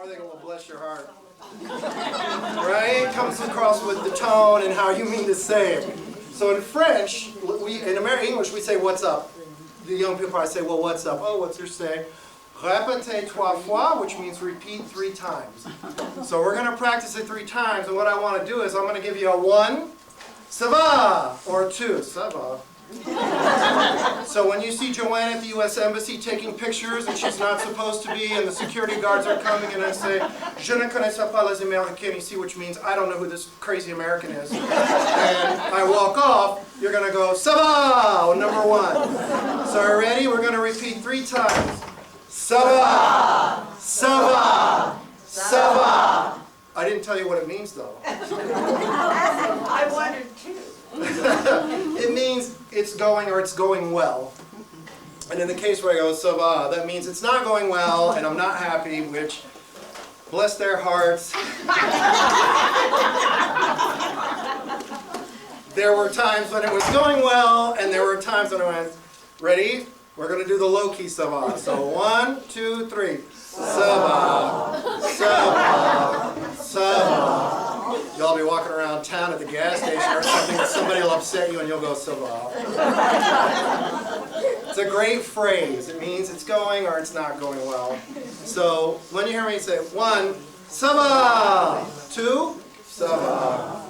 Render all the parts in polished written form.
Or they go, well, bless your heart. Right? Comes across with the tone and how you mean to say it. So in French, in American English, we say, what's up? The young people probably say, well, what's up? Oh, what's your say? Répétez 3 fois, which means repeat 3 times. So we're going to practice it 3 times, and what I want to do is I'm going to give you a 1, ça va, or 2, ça va. So when you see Joanne at the U.S. Embassy taking pictures and she's not supposed to be and the security guards are coming and I say, je ne connais pas les Américains ici, which means I don't know who this crazy American is, and I walk off, you're going to go, ça va, number 1. So are you ready? We're going to repeat 3 times. Ça va, ça va, ça va. I didn't tell you what it means though. I wondered too. It means it's going or it's going well. And in the case where I go, ça va, that means it's not going well and I'm not happy, which, bless their hearts. There were times when it was going well and there were times when I went, ready? We're going to do the low-key ça va. So 1, 2, 3. Ça va, ça va, ça va. You'll be walking around town at the gas station or something and somebody will upset you and you'll go, ça va. It's a great phrase. It means it's going or it's not going well. So when you hear me say 1, ça va, 2, ça va.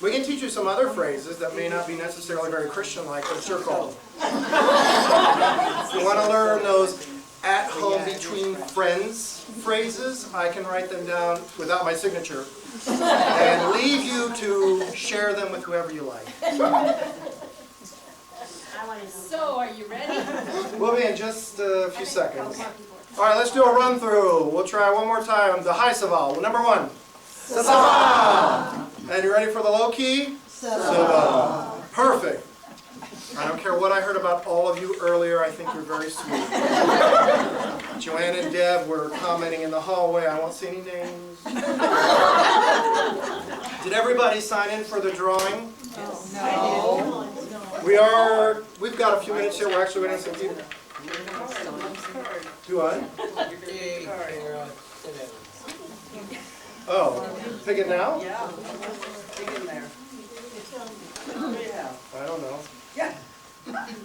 We can teach you some other phrases that may not be necessarily very Christian-like, but sure called. If you want to learn those at-home between friends phrases, I can write them down without my signature and leave you to share them with whoever you like. So, are you ready? We'll be in just a few seconds. All right, let's do a run-through. We'll try one more time. The high ça va. Number 1. Ça va. And you ready for the low key? Ça va. Perfect. I don't care what I heard about all of you earlier. I think you're very sweet. Joanne and Deb were commenting in the hallway. I won't see any names. Did everybody sign in for the drawing? No. We've got a few minutes here. We're actually waiting for some people. Do I? Oh, pick it now? Yeah. Dig in there. Yeah. I don't know. Yeah.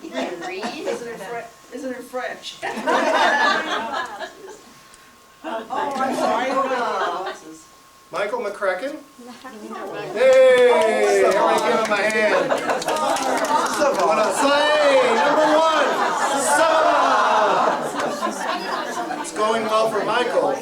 You can read. Isn't it French? Oh, I'm sorry. Michael McCracken? Hey! Everybody give him a hand. What else? Hey! Number 1! It's going well for Michael.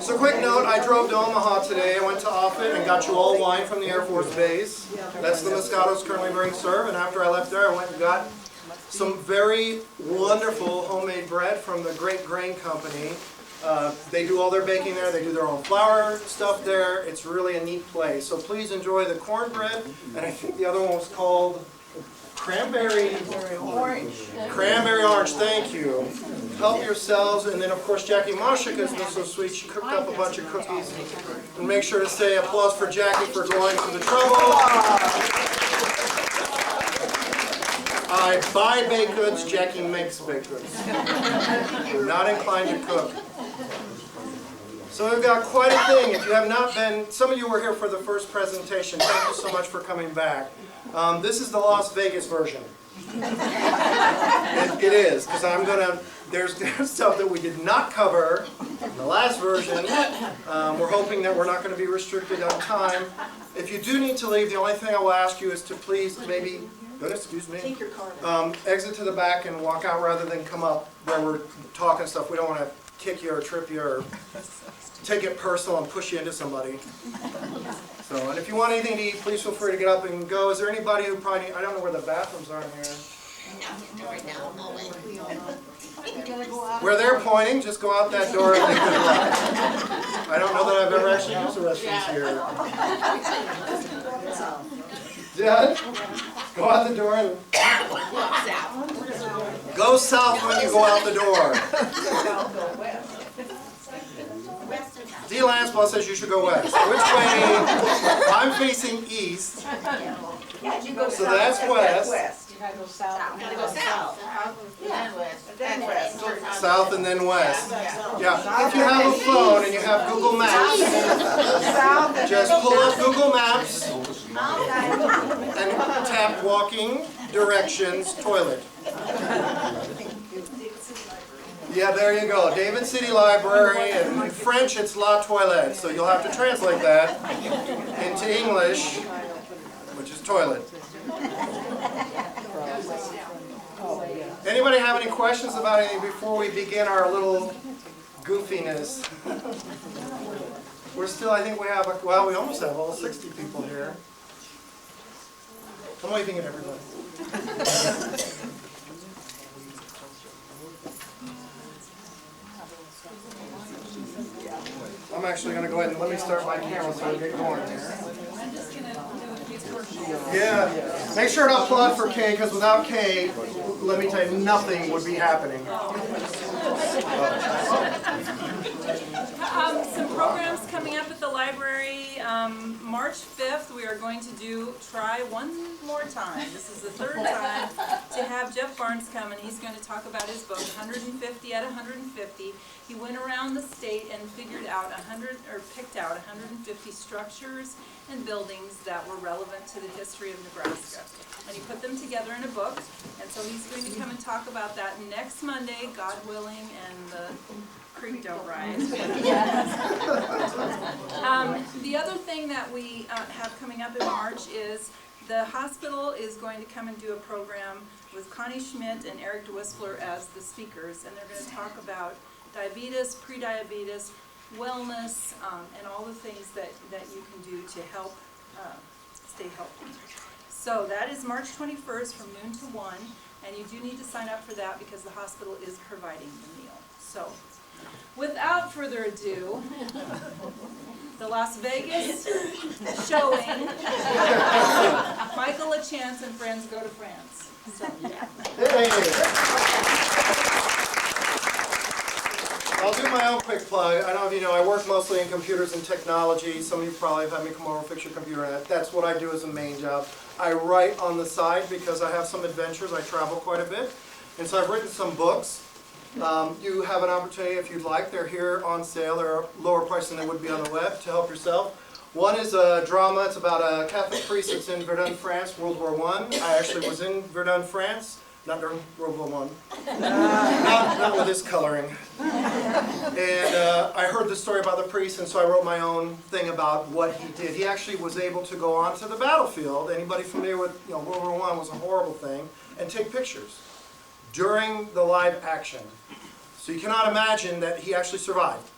So quick note, I drove to Omaha today. I went to Offutt and got you all wine from the Air Force Base. That's the Moscato's currently being served. And after I left there, I went and got some very wonderful homemade bread from the Great Grain Company. They do all their baking there. They do their own flour stuff there. It's really a neat place. So please enjoy the cornbread. And I think the other one was called Cranberry Orange. Cranberry Orange, thank you. Help yourselves. And then, of course, Jackie Moshik has been so sweet. She cooked up a bunch of cookies. And make sure to say applause for Jackie for going through the trouble. I buy baked goods, Jackie makes baked goods. I'm not inclined to cook. So we've got quite a thing. If you have not been, some of you were here for the first presentation. Thank you so much for coming back. This is the Las Vegas version. It is, because I'm going to, there's stuff that we did not cover in the last version. We're hoping that we're not going to be restricted on time. If you do need to leave, the only thing I will ask you is to please maybe, excuse me, Take your card. exit to the back and walk out rather than come up where we're talking stuff. We don't want to kick you or trip you or take it personal and push you into somebody. So, and if you want anything to eat, please feel free to get up and go. Is there anybody who probably, I don't know where the bathrooms are in here. Right now, I'm all in. Where they're pointing, just go out that door and leave good luck. I don't know that I've ever actually used the restrooms here. Dad, go out the door and go south when you go out the door. D. Lanspaw says you should go west. Which way? I'm facing east. Yeah, you go So south that's and west. west. Gotta go south. Gotta go south. Then west. South and then west. Yeah, if you have a phone and you have Google Maps, South and just pull up Google Maps and tap walking directions toilet. Yeah, there you go. David City Library, and in French it's La Toilette, so you'll have to translate that into English, which is toilet. Anybody have any questions about anything before we begin our little goofiness? We're still, I think we have, well, we almost have all 60 people here. I'm waving at everybody. I'm actually going to go ahead and let me start my camera so I get going here. Yeah, make sure to applaud for Kay, because without Kay, let me tell you, nothing would be happening. Some programs coming up at the library. March 5th, we are going to try one more time. This is the third time to have Jeff Barnes come, and he's going to talk about his book, 150 at 150. He went around the state and picked out 150 structures and buildings that were relevant to the history of Nebraska. And he put them together in a book, and so he's going to come and talk about that next Monday, God willing, and the creek don't rise. The other thing that we have coming up in March is the hospital is going to come and do a program with Connie Schmidt and Eric DeWispler as the speakers, and they're going to talk about diabetes, pre-diabetes, wellness, and all the things that you can do to help stay healthy. So that is March 21st from noon to 1, and you do need to sign up for that because the hospital is providing the meal. So without further ado, the Las Vegas showing, Michael Lachance and Friends Go to France. So, yeah. Hey. I'll do my own quick plug. I don't know if you know, I work mostly in computers and technology. Some of you probably have had me come over and fix your computer. That's what I do as a main job. I write on the side because I have some adventures. I travel quite a bit. And so I've written some books. You have an opportunity if you'd like. They're here on sale. They're lower price than they would be on the web to help yourself. One is a drama. It's about a Catholic priest that's in Verdun, France, World War I. I actually was in Verdun, France. Not during World War I. Not with this coloring. And I heard the story about the priest, and so I wrote my own thing about what he did. He actually was able to go onto the battlefield. Anybody familiar with World War I was a horrible thing, and take pictures during the live action. So you cannot imagine that he actually survived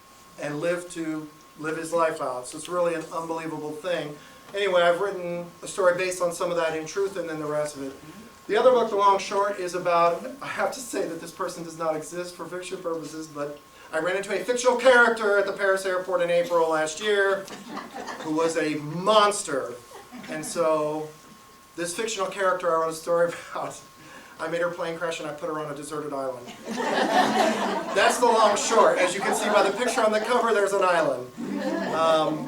and lived to live his life out. So it's really an unbelievable thing. Anyway, I've written a story based on some of that in truth, and then the rest of it. The other book, The Long Short, is about, I have to say that this person does not exist for fiction purposes, but I ran into a fictional character at the Paris airport in April last year who was a monster. And so this fictional character I wrote a story about, I made her plane crash and I put her on a deserted island. That's The Long Short. As you can see by the picture on the cover, there's an island.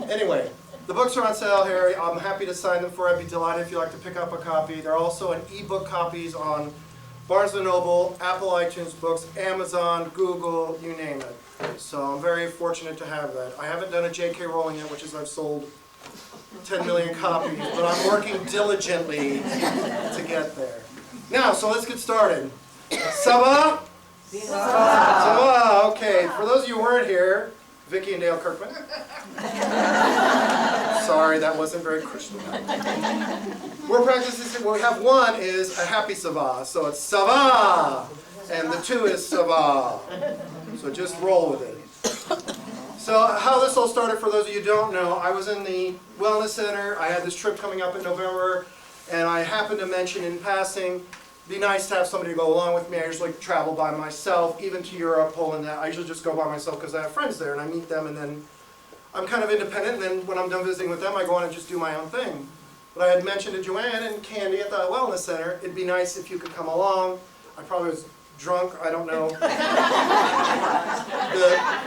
Anyway. The books are on sale here. I'm happy to sign them for you. I'd be delighted if you'd like to pick up a copy. They're also in ebook copies on Barnes & Noble, Apple iTunes Books, Amazon, Google, you name it. So I'm very fortunate to have that. I haven't done a J.K. Rowling yet, which is I've sold 10 million copies, but I'm working diligently to get there. Now, so let's get started. Ça va? Ça va? Okay, for those of you who weren't here, Vicki and Dale Kirkman. Sorry, that wasn't very Christian. We're practicing, what we have one is a happy ça va, so it's ça va, and the two is ça va. So just roll with it. So how this all started, for those of you who don't know, I was in the Wellness Center. I had this trip coming up in November, and I happened to mention in passing, it'd be nice to have somebody to go along with me. I usually travel by myself, even to Europe, Poland. I usually just go by myself because I have friends there, and I meet them, and then I'm kind of independent, and then when I'm done visiting with them, I go on and just do my own thing. But I had mentioned to Joanne and Candy at the Wellness Center, it'd be nice if you could come along. I probably was drunk, I don't know.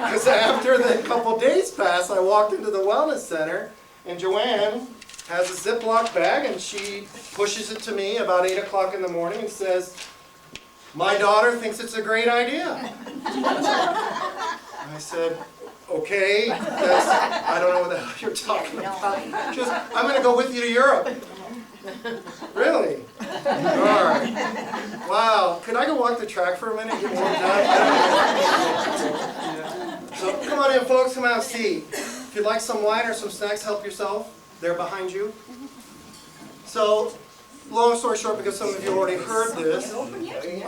Because after the couple days passed, I walked into the Wellness Center, and Joanne has a Ziploc bag, and she pushes it to me about 8 o'clock in the morning and says, "My daughter thinks it's a great idea." I said, "Okay, I don't know what the hell you're talking about." She goes, "I'm going to go with you to Europe." Really? All right. Wow. Could I go walk the track for a minute? Get warmed up? So come on in, folks. Come out and see. If you'd like some wine or some snacks, help yourself. They're behind you. So, long story short, because some of you already heard this,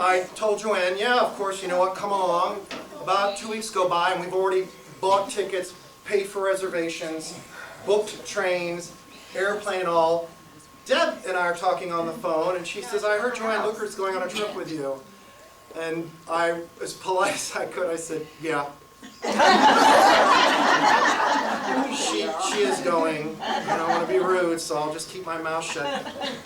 I told Joanne, yeah, of course, you know what, come along. About 2 weeks go by, and we've already bought tickets, paid for reservations, booked trains, airplane and all. Deb and I are talking on the phone, and she says, "I heard Joanne Luker's going on a trip with you." And I, as polite as I could, I said, "Yeah." She is going. I don't want to be rude, so I'll just keep my mouth shut.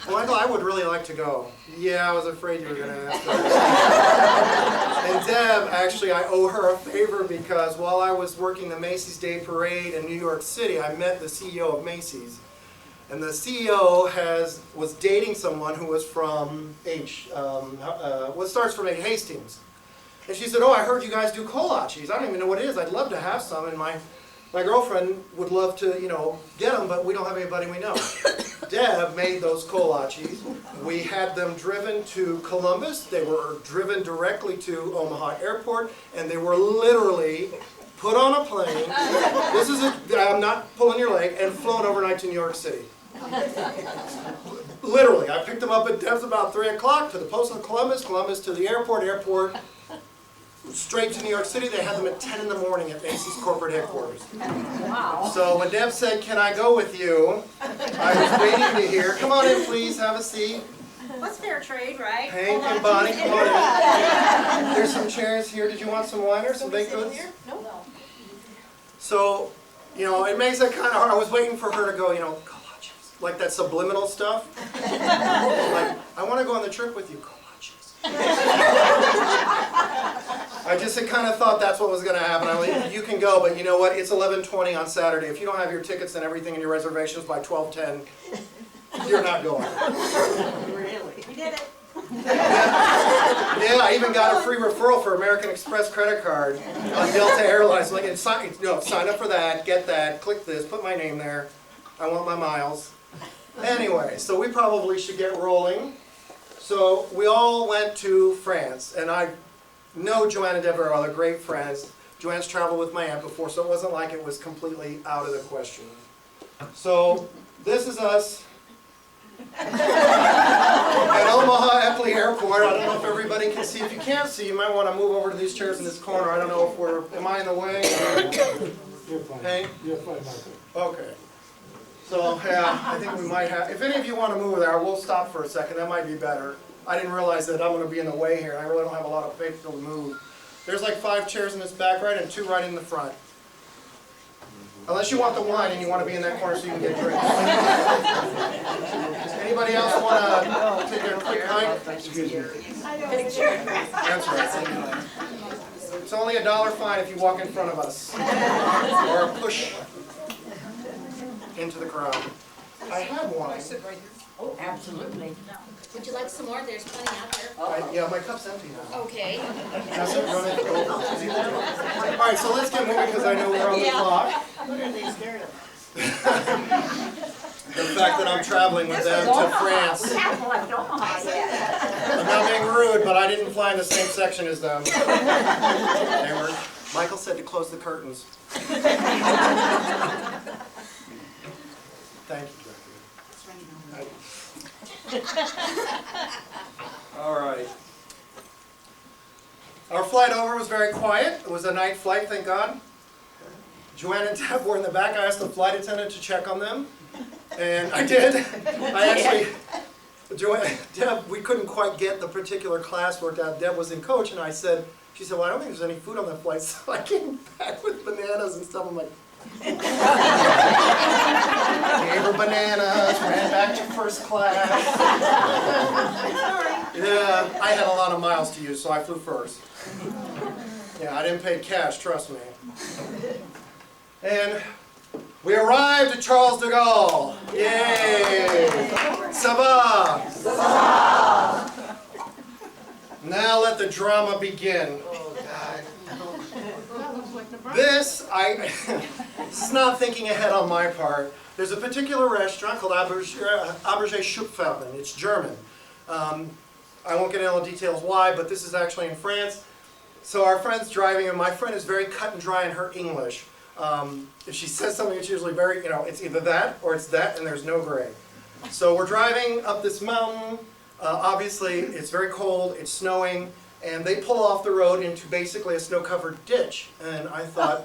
"Well, Michael, I would really like to go." "Yeah, I was afraid you were going to ask that." And Deb, actually, I owe her a favor because while I was working the Macy's Day Parade in New York City, I met the CEO of Macy's. And the CEO was dating someone who was from what starts from Hastings. And she said, "Oh, I heard you guys do kolaches. I don't even know what it is. I'd love to have some." And my girlfriend would love to, get them, but we don't have anybody we know. Deb made those kolaches. We had them driven to Columbus. They were driven directly to Omaha Airport, and they were literally put on a plane. I'm not pulling your leg, and flown overnight to New York City. Literally, I picked them up at Deb's about 3 o'clock to the post of Columbus, Columbus to the airport, straight to New York City. They had them at 10 in the morning at Macy's corporate headquarters. Wow. So when Deb said, "Can I go with you?" I was waiting to hear. "Come on in, please, have a seat." What's fair trade, right? Hank and Bonnie, come on in. There's some chairs here. Did you want some wine or some baked goods? No. So, it makes it kind of hard. I was waiting for her to go, kolaches, like that subliminal stuff. Like, "I want to go on the trip with you, kolaches." I just kind of thought that's what was going to happen. I mean, you can go, but you know what? It's 11:20 on Saturday. If you don't have your tickets and everything and your reservations by 12:10, you're not going. Really? We did it. Yeah, I even got a free referral for American Express credit card on Delta Airlines. Like, sign up for that, get that, click this, put my name there. I want my miles. Anyway, so we probably should get rolling. So we all went to France, and I know Joanne and Deborah are other great friends. Joanne's traveled with my aunt before, so it wasn't like it was completely out of the question. So this is us at Omaha Epley Airport. I don't know if everybody can see. If you can't see, you might want to move over to these chairs in this corner. I don't know if am I in the way? You're fine. Hey? You're fine, Michael. Okay. So, yeah, I think we might have, if any of you want to move there, we'll stop for a second. That might be better. I didn't realize that I'm going to be in the way here. I really don't have a lot of faith to move. There's like 5 chairs in this back right and 2 right in the front. Unless you want the wine and you want to be in that corner so you can get drinks. Anybody else want to take a quick hike? Excuse me. That's right. It's only a $1 fine if you walk in front of us. Or push into the crowd. I have wine. Oh, absolutely. Would you like some more? There's plenty out there. Yeah, my cup's empty now. Okay. That's it, run it over. All right, so let's get moving because I know we're on the clock. What are they scared of? The fact that I'm traveling with them to France. We haven't left Omaha yet. I'm not being rude, but I didn't fly in the same section as them. Michael said to close the curtains. Thank you, all right. Our flight over was very quiet. It was a night flight, thank God. Joanne and Deb were in the back. I asked the flight attendant to check on them, and I did. I actually, Deb, we couldn't quite get the particular class worked out. Deb was in coach, and she said, "Well, I don't think there's any food on that flight," so I came back with bananas and stuff. I'm like, gave her bananas, ran back to first class. Yeah, I had a lot of miles to use, so I flew first. Yeah, I didn't pay cash, trust me. And We arrived at Charles de Gaulle. Yay! Ça va? Now let the drama begin. Oh, God. This is not thinking ahead on my part. There's a particular restaurant called Auberge Schupffelden. It's German. I won't get into all the details why, but this is actually in France. So our friend's driving, and my friend is very cut and dry in her English. If she says something, it's usually very, it's either that or it's that, and there's no gray. So we're driving up this mountain. Obviously, it's very cold, it's snowing, and they pull off the road into basically a snow-covered ditch. And I thought,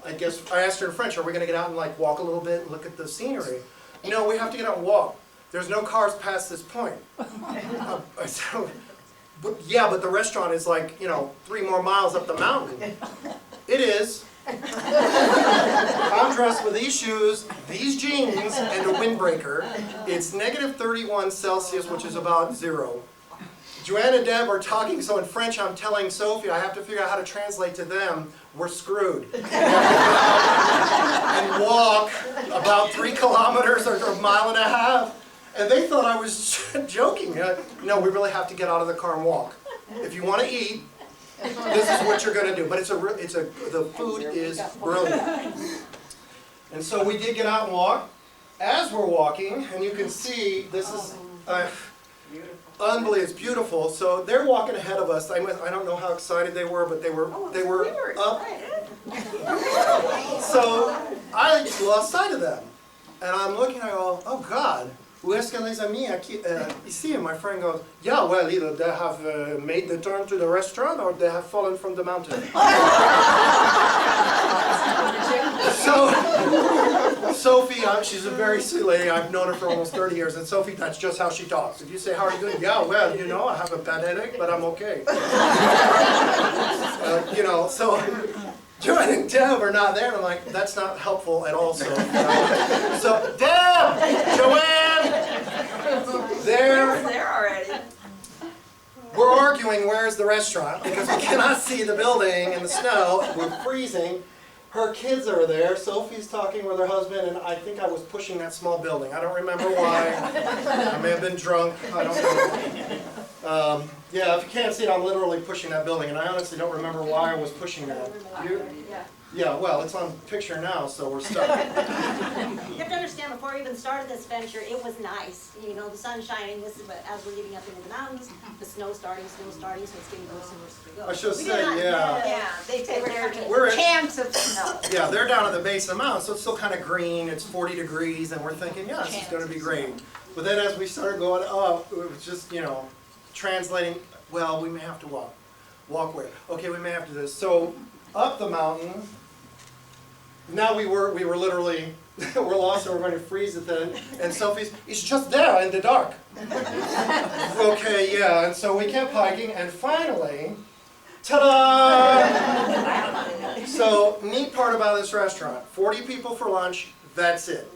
I asked her in French, are we going to get out and like walk a little bit and look at the scenery? No, we have to get out and walk. There's no cars past this point. But the restaurant is like, 3 more miles up the mountain. It is. I'm dressed with these shoes, these jeans, and a windbreaker. It's negative 31 Celsius, which is about 0. Joanne and Deb are talking, so in French I'm telling Sophie I have to figure out how to translate to them. We're screwed. And walk about 3 kilometers or a mile and a half. And they thought I was joking. No, we really have to get out of the car and walk. If you want to eat, this is what you're going to do. But the food is brilliant. And so we did get out and walk. As we're walking, and you can see this is unbelievable. It's beautiful. So they're walking ahead of us. I don't know how excited they were, but they were up. So I lost sight of them, and I'm looking. I go, oh God. Où est-ce que les amis ici? And my friend goes, yeah, well, either they have made the turn to the restaurant or they have fallen from the mountain. So, Sophie, she's a very sweet lady. I've known her for almost 30 years. And Sophie, that's just how she talks. If you say, how are you doing? Yeah, well, I have a bad headache, but I'm okay. So Joanne and Deb are not there, and I'm like, that's not helpful at all, so. So, Deb! Joanne! They're there already. We're arguing where's the restaurant, because we cannot see the building in the snow. We're freezing. Her kids are there. Sophie's talking with her husband, and I think I was pushing that small building. I don't remember why. I may have been drunk. I don't know. Yeah, if you can't see it, I'm literally pushing that building, and I honestly don't remember why I was pushing that. You? Yeah, well, it's on picture now, so we're stuck. You have to understand, before we even started this venture, it was nice. The sun shining, but as we're getting up into the mountains, the snow starting, so it's getting worse and worse as we go. I should say, yeah. Yeah, they take their We're chance of snow. Yeah, they're down at the base of the mountain, so it's still kind of green. It's 40 degrees, and we're thinking, yeah, this is going to be great. But then as we started going up, it was just, translating, well, we may have to walk. Walk where? Okay, we may have to do this. So up the mountain, now we were literally, we're lost and we're going to freeze it then. And Sophie's, it's just there in the dark. Okay, yeah, and so we kept hiking, and finally, ta-da! So, neat part about this restaurant, 40 people for lunch, that's it.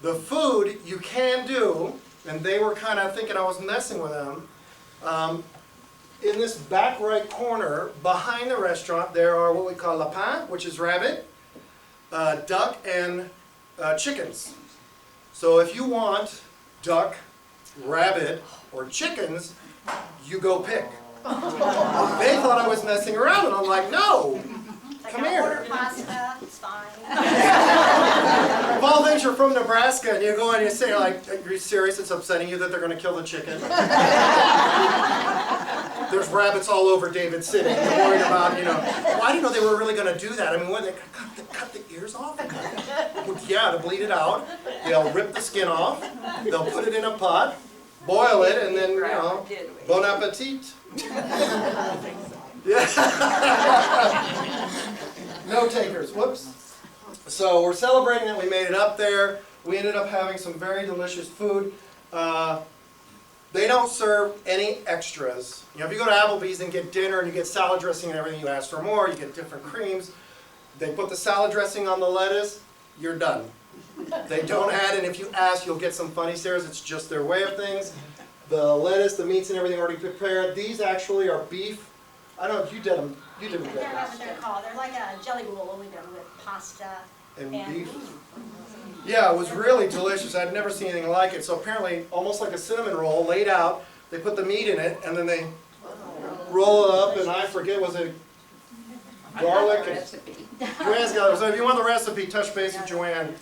The food you can do, and they were kind of thinking I was messing with them. In this back right corner, behind the restaurant, there are what we call lapin, which is rabbit, duck, and chickens. So if you want duck, rabbit, or chickens, you go pick. They thought I was messing around, and I'm like, no, come here. Order pasta, it's fine. Of all things, you're from Nebraska, and you go and you say, like, are you serious? It's upsetting you that they're going to kill the chicken? There's rabbits all over David City. You're worried about, well, I didn't know they were really going to do that. I mean, what, they cut the ears off? Yeah, to bleed it out. They'll rip the skin off. They'll put it in a pot, boil it, and then, bon appetit. Yeah. No takers. Whoops. So we're celebrating that we made it up there. We ended up having some very delicious food. They don't serve any extras. If you go to Applebee's and get dinner and you get salad dressing and everything, you ask for more, you get different creams. They put the salad dressing on the lettuce, you're done. They don't add, and if you ask, you'll get some funny stares. It's just their way of things. The lettuce, the meats and everything already prepared. These actually are beef. I don't know if you did them. You didn't. They're what they're called. They're like a jelly roll, only done with pasta and beef. Yeah, it was really delicious. I'd never seen anything like it. So apparently, almost like a cinnamon roll laid out, they put the meat in it, and then they roll it up, and I forget, was it garlic? Joanne's got it. So if you want the recipe, touch base with Joanne.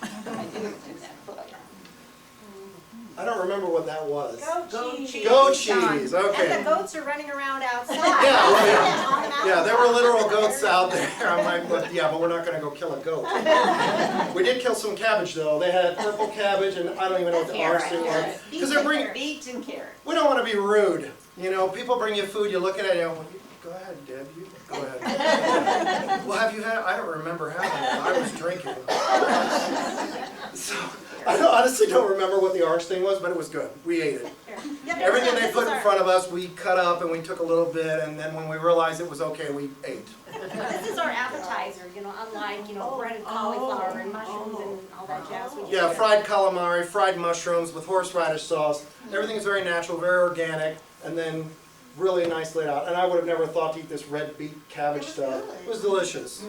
I don't remember what that was. Goat cheese. Goat cheese, okay. And the goats are running around outside. Yeah, well, yeah. On the mountain. Yeah, there were literal goats out there. I'm like, but we're not going to go kill a goat. We did kill some cabbage, though. They had purple cabbage, and I don't even know what the orange thing was. Because they're bringing. Beets and carrots. We don't want to be rude. You know, people bring you food, you're looking at it, well, go ahead, Deb, you go ahead. Well, have you had? I don't remember having it. I was drinking. So, I honestly don't remember what the orange thing was, but it was good. We ate it. Everything they put in front of us, we cut up and we took a little bit, and then when we realized it was okay, we ate. This is our appetizer, unlike, breaded cauliflower and mushrooms and all that jazz. We Yeah, do. fried calamari, fried mushrooms with horseradish sauce. Everything is very natural, very organic, and then really nice laid out. And I would have never thought to eat this red beet cabbage stuff. It was delicious.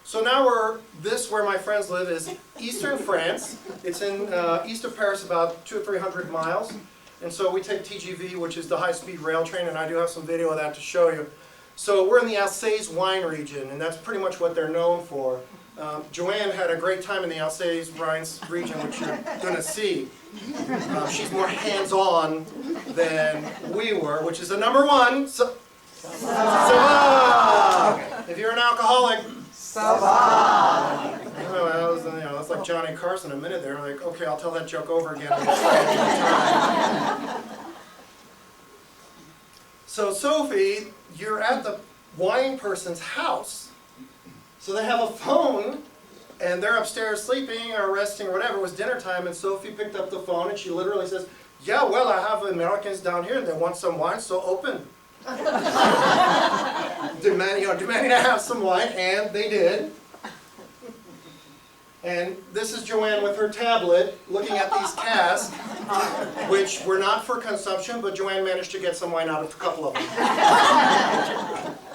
So now where my friends live is eastern France. It's in east of Paris, about 200 or 300 miles. And so we take TGV, which is the high-speed rail train, and I do have some video of that to show you. So we're in the Alsace wine region, and that's pretty much what they're known for. Joanne had a great time in the Alsace wine region, which you're going to see. She's more hands-on than we were, which is the number one. If you're an alcoholic, well, that's like Johnny Carson a minute there. Like, okay, I'll tell that joke over again. So Sophie, you're at the wine person's house. So they have a phone, and they're upstairs sleeping or resting or whatever. It was dinner time, and Sophie picked up the phone, and she literally says, yeah, well, I have Americans down here, and they want some wine, so open. demanding to have some wine, and they did. And this is Joanne with her tablet looking at these casks, which were not for consumption, but Joanne managed to get some wine out of a couple of them.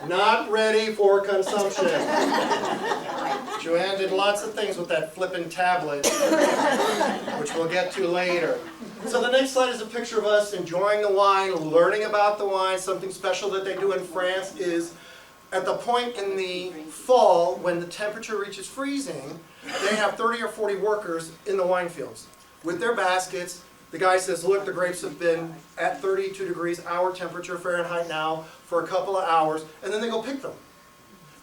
Not ready for consumption. Joanne did lots of things with that flippin' tablet, which we'll get to later. So the next slide is a picture of us enjoying the wine, learning about the wine. Something special that they do in France is at the point in the fall when the temperature reaches freezing, they have 30 or 40 workers in the wine fields with their baskets. The guy says, look, the grapes have been at 32 degrees, our temperature Fahrenheit now, for a couple of hours, and then they go pick them.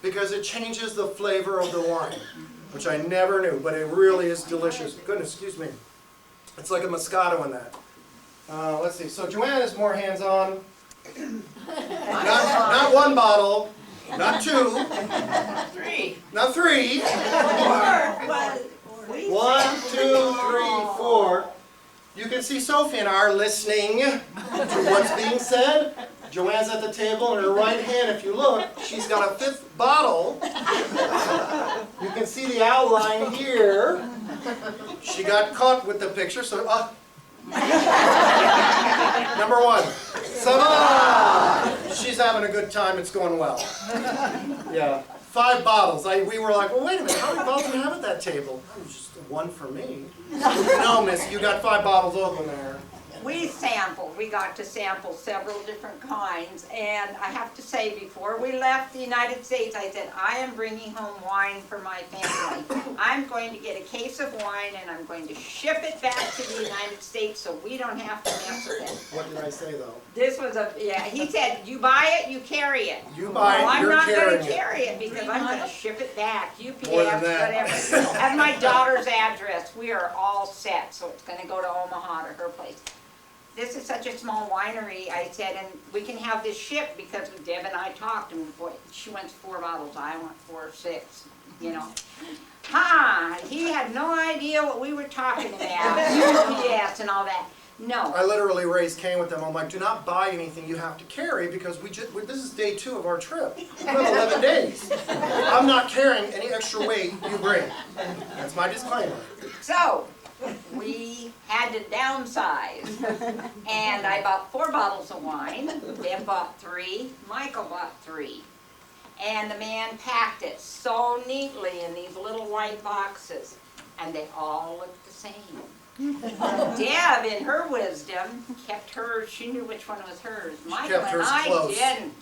Because it changes the flavor of the wine, which I never knew, but it really is delicious. Goodness, excuse me. It's like a Moscato in that. Let's see, so Joanne is more hands-on. Not one bottle, not two. Not three. 1, 2, 3, 4. You can see Sophie and I are listening to what's being said. Joanne's at the table, in her right hand, if you look, she's got a 5th bottle. You can see the outline here. She got caught with the picture, so... Number 1. Sama! She's having a good time, it's going well. Yeah. 5 bottles. We were like, well, wait a minute, how many bottles do you have at that table? Oh, just 1 for me. No, miss, you got 5 bottles open there. We sampled. We got to sample several different kinds, and I have to say, before we left the United States, I said, I am bringing home wine for my family. I'm going to get a case of wine, and I'm going to ship it back to the United States so we don't have to mess with it. What did I say, though? This was he said, you buy it, you carry it. You buy it, I'm you're not going carrying to it. carry it because I'm going to ship it back. UPS, More than that. whatever. At my daughter's address, we are all set, so it's going to go to Omaha to her place. This is such a small winery, I said, and we can have this shipped because Deb and I talked, and boy, she went 4 bottles, I went 4 or 6, he had no idea what we were talking about, UPS and all that. No. I literally raised Cain with them. I'm like, do not buy anything you have to carry because this is day 2 of our trip. We have 11 days. I'm not carrying any extra weight you bring. That's my disclaimer. So, we had to downsize, and I bought 4 bottles of wine, Deb bought 3, Michael bought 3. And the man packed it so neatly in these little white boxes, and they all looked the same. Deb, in her wisdom, kept hers. She knew which one was hers. Michael kept and hers I close. didn't.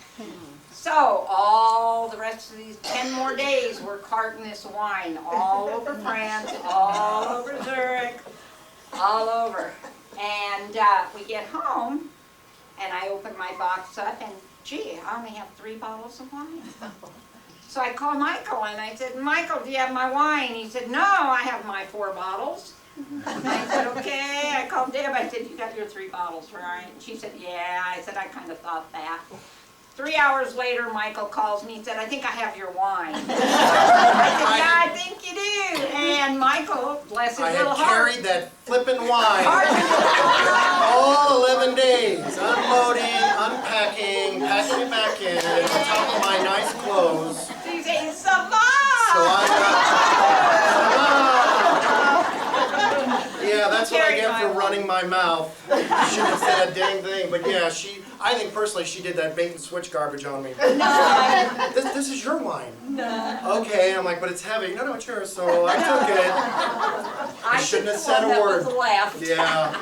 So all the rest of these 10 more days, we're carting this wine all over France, all over Zurich, all over. And we get home, and I open my box up, and gee, I only have 3 bottles of wine. So I called Michael, and I said, Michael, do you have my wine? He said, no, I have my 4 bottles. I said, okay. I called Deb. I said, you got your 3 bottles, right? And she said, yeah. I said, I kind of thought that. 3 hours later, Michael calls me and said, I think I have your wine. I said, yeah, I think you do. And Michael, bless his I little had heart. carried that flippin' wine all 11 days, unloading, unpacking, packing it back in, on top of my nice clothes. She's saying, Savon! So yeah, that's what I get for running my mouth. Shouldn't have said a dang thing, but yeah, I think personally she did that bait and switch garbage on me. No. This is your wine. No. Okay, I'm like, but it's heavy. No, it's yours, so I took it. I shouldn't have took said the a one word. that was left. Yeah.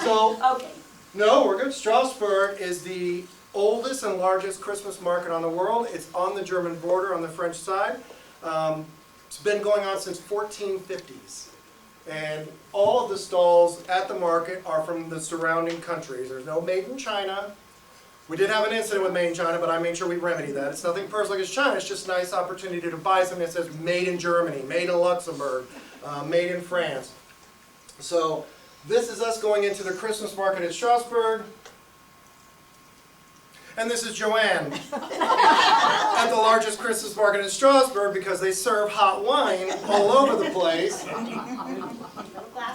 So, Okay. no, we're good. Strasbourg is the oldest and largest Christmas market on the world. It's on the German border on the French side. It's been going on since 1450s. And all of the stalls at the market are from the surrounding countries. There's no made in China. We did have an incident with made in China, but I made sure we remedied that. It's nothing personal against China. It's just a nice opportunity to buy something that says made in Germany, made in Luxembourg, made in France. So this is us going into the Christmas market at Strasbourg. And this is Joanne at the largest Christmas market in Strasbourg because they serve hot wine all over the place.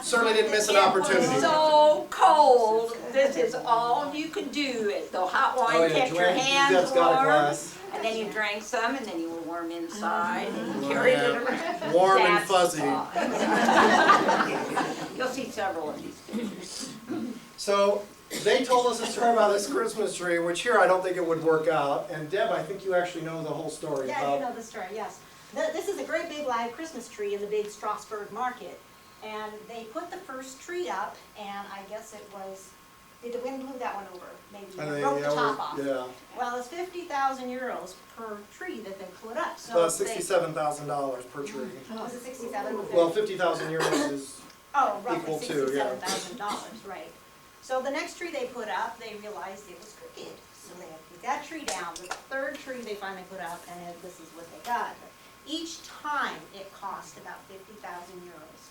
Certainly didn't miss an opportunity. So cold. This is all you could do. The hot wine kept your hands Deb's got a warm. glass. And then you drank some, and then you were warm inside, and you carried it around. Warm and That's fuzzy. fun. You'll see several of these pictures. So they told us a story about this Christmas tree, which here I don't think it would work out. And Deb, I think you actually know the whole story Yeah, about. you know the story, yes. This is a great big live Christmas tree in the big Strasbourg market. And they put the first tree up, and I guess the wind blew that one over, maybe, broke the top off. Yeah. Well, it's 50,000 euros per tree that they put up, so. About $67,000 per tree. Was it 67? Well, 50,000 euros is. Oh, roughly equal to, yeah. $67,000, right. So the next tree they put up, they realized it was crooked. So they had to put that tree down. The third tree they finally put up, and this is what they got. But each time it cost about 50,000 euros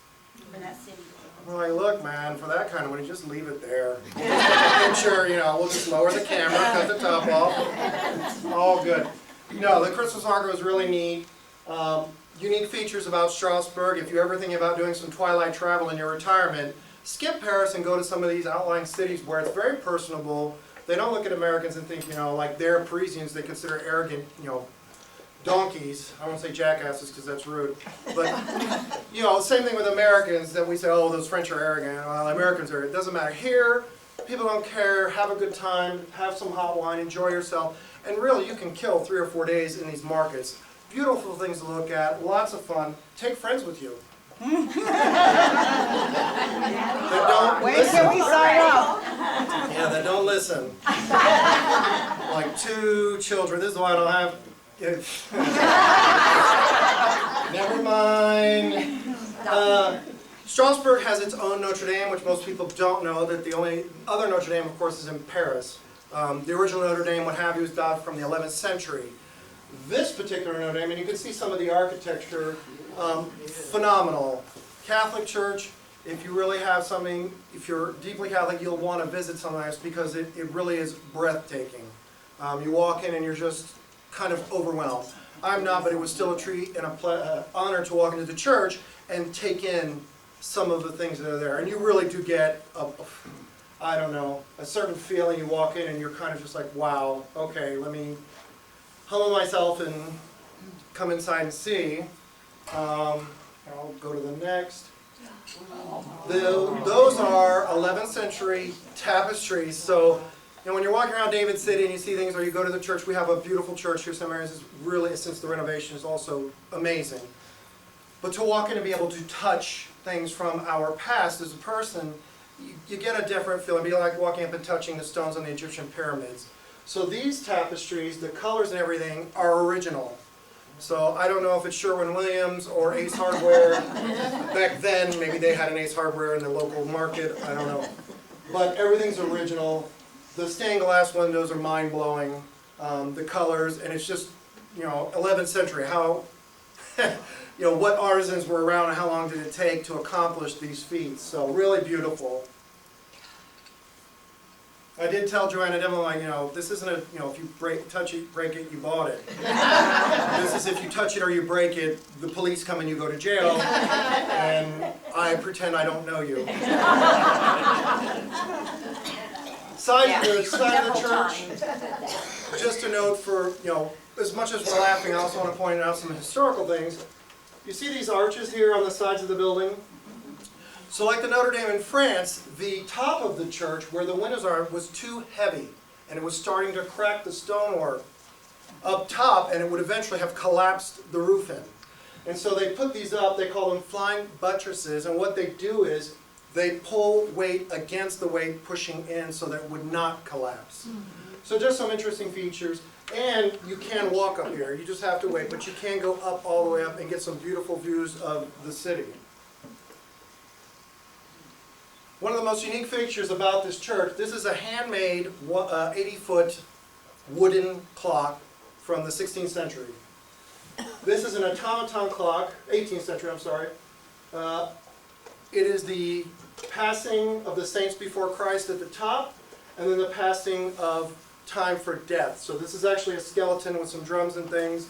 for that city. Well, like, look, man, for that kind of money, just leave it there. Picture, we'll just lower the camera, cut the top off. All good. No, the Christmas market was really neat. Unique features about Strasbourg. If you're ever thinking about doing some twilight travel in your retirement, skip Paris and go to some of these outlying cities where it's very personable. They don't look at Americans and think, like they're Parisians, they consider arrogant, donkeys. I won't say jackasses because that's rude. But, same thing with Americans that we say, oh, those French are arrogant. Well, Americans are. It doesn't matter. Here, people don't care. Have a good time. Have some hot wine. Enjoy yourself. And really, you can kill 3 or 4 days in these markets. Beautiful things to look at. Lots of fun. Take friends with you. That don't listen. Can we sign up? Yeah, that don't listen. Like 2 children. This is why I don't have. Never mind. Strasbourg has its own Notre Dame, which most people don't know, that the only other Notre Dame, of course, is in Paris. The original Notre Dame, what have you, is dated from the 11th century. This particular Notre Dame, and you can see some of the architecture, phenomenal. Catholic Church, if you really have something, if you're deeply Catholic, you'll want to visit something like this because it really is breathtaking. You walk in and you're just kind of overwhelmed. I'm not, but it was still a treat and an honor to walk into the church and take in some of the things that are there. And you really do get, a certain feeling. You walk in and you're kind of just like, wow, okay, let me humble myself and come inside and see. I'll go to the next. Those are 11th century tapestries. So when you're walking around David City and you see things, or you go to the church, we have a beautiful church here. St. Mary's is really, since the renovation, is also amazing. But to walk in and be able to touch things from our past as a person, you get a different feeling. It'd be like walking up and touching the stones on the Egyptian pyramids. So these tapestries, the colors and everything, are original. So I don't know if it's Sherwin-Williams or Ace Hardware. Back then, maybe they had an Ace Hardware in the local market. I don't know. But everything's original. The stained glass windows are mind-blowing. The colors, and it's just, 11th century. How, what artisans were around and how long did it take to accomplish these feats. So really beautiful. I did tell Joanna and Emily, this isn't a, if you touch it, break it, you bought it. This is if you touch it or you break it, the police come and you go to jail, and I pretend I don't know you. Side of the church, just a note for, as much as we're laughing, I also want to point out some historical things. You see these arches here on the sides of the building? So like the Notre Dame in France, the top of the church, where the windows are, was too heavy, and it was starting to crack the stonework up top, and it would eventually have collapsed the roof in. And so they put these up, they call them flying buttresses, and what they do is they pull weight against the weight pushing in so that it would not collapse. So just some interesting features. And you can walk up here, you just have to wait, but you can go up all the way up and get some beautiful views of the city. One of the most unique features about this church, this is a handmade 80-foot wooden clock from the 16th century. This is an automaton clock, 18th century, I'm sorry. It is the passing of the saints before Christ at the top, and then the passing of time for death. So this is actually a skeleton with some drums and things,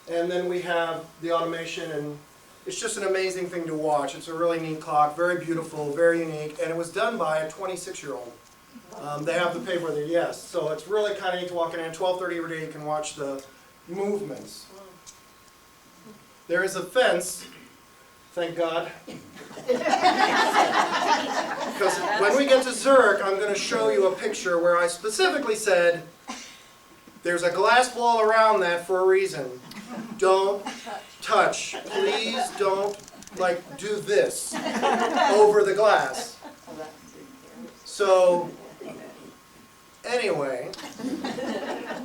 and then we have the automation, and it's just an amazing thing to watch. It's a really neat clock, very beautiful, very unique, and it was done by a 26-year-old. They have the paper there, yes. So it's really kind of neat to walk in. At 12:30 every day you can watch the movements. There is a fence, thank God. Because when we get to Zurich, I'm going to show you a picture where I specifically said, there's a glass wall around that for a reason. Don't touch. Please don't, do this over the glass. So, anyway,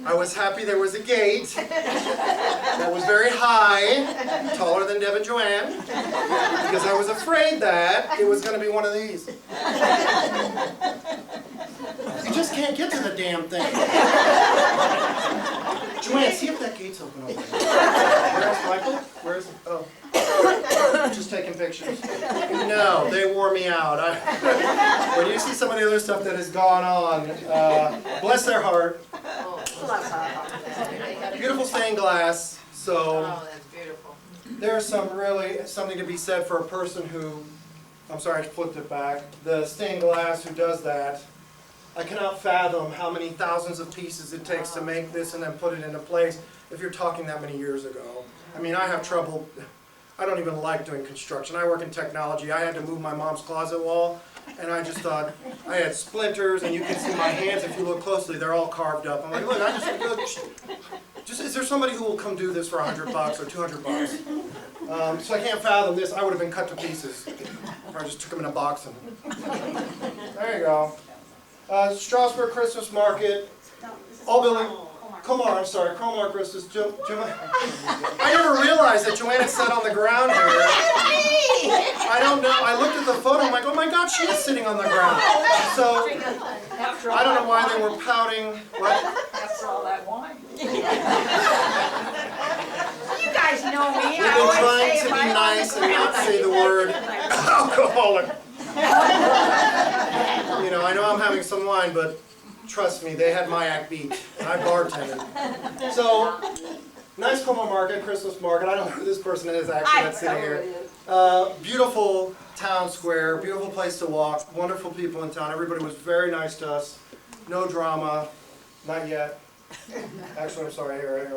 I was happy there was a gate that was very high, taller than Deb and Joanne, because I was afraid that it was going to be one of these. You just can't get to the damn thing. Joanne, see if that gate's open over there. Where's Michael? Where's, oh. Just taking pictures. No, they wore me out. When you see some of the other stuff that has gone on, bless their heart. Beautiful stained glass. So that's beautiful. there's something to be said for a person who, I'm sorry I flipped it back, the stained glass who does that. I cannot fathom how many thousands of pieces it takes to make this and then put it into place if you're talking that many years ago. I mean, I have trouble. I don't even like doing construction. I work in technology. I had to move my mom's closet wall, and I just thought, I had splinters, and you can see my hands if you look closely, they're all carved up. I'm like, look, is there somebody who will come do this for $100 or $200? So I can't fathom this. I would have been cut to pieces. I just took them in a box and there you go. Strasbourg Christmas Market, all building. Comar, I'm sorry, Comar Christmas. I never realized that Joanna sat on the ground here. I don't know. I looked at the photo. I'm like, oh my God, she is sitting on the ground. So I don't know why they were pouting. What? After all that wine. You guys know me. We've been trying to be nice and not say the word alcoholic. I know I'm having some wine, but trust me, they had my act beat, and I bartended. So, nice Como market, Christmas market. I don't know who this person is actually that's sitting here. Beautiful town square, beautiful place to walk, wonderful people in town. Everybody was very nice to us. No drama, not yet. Actually, I'm sorry, here.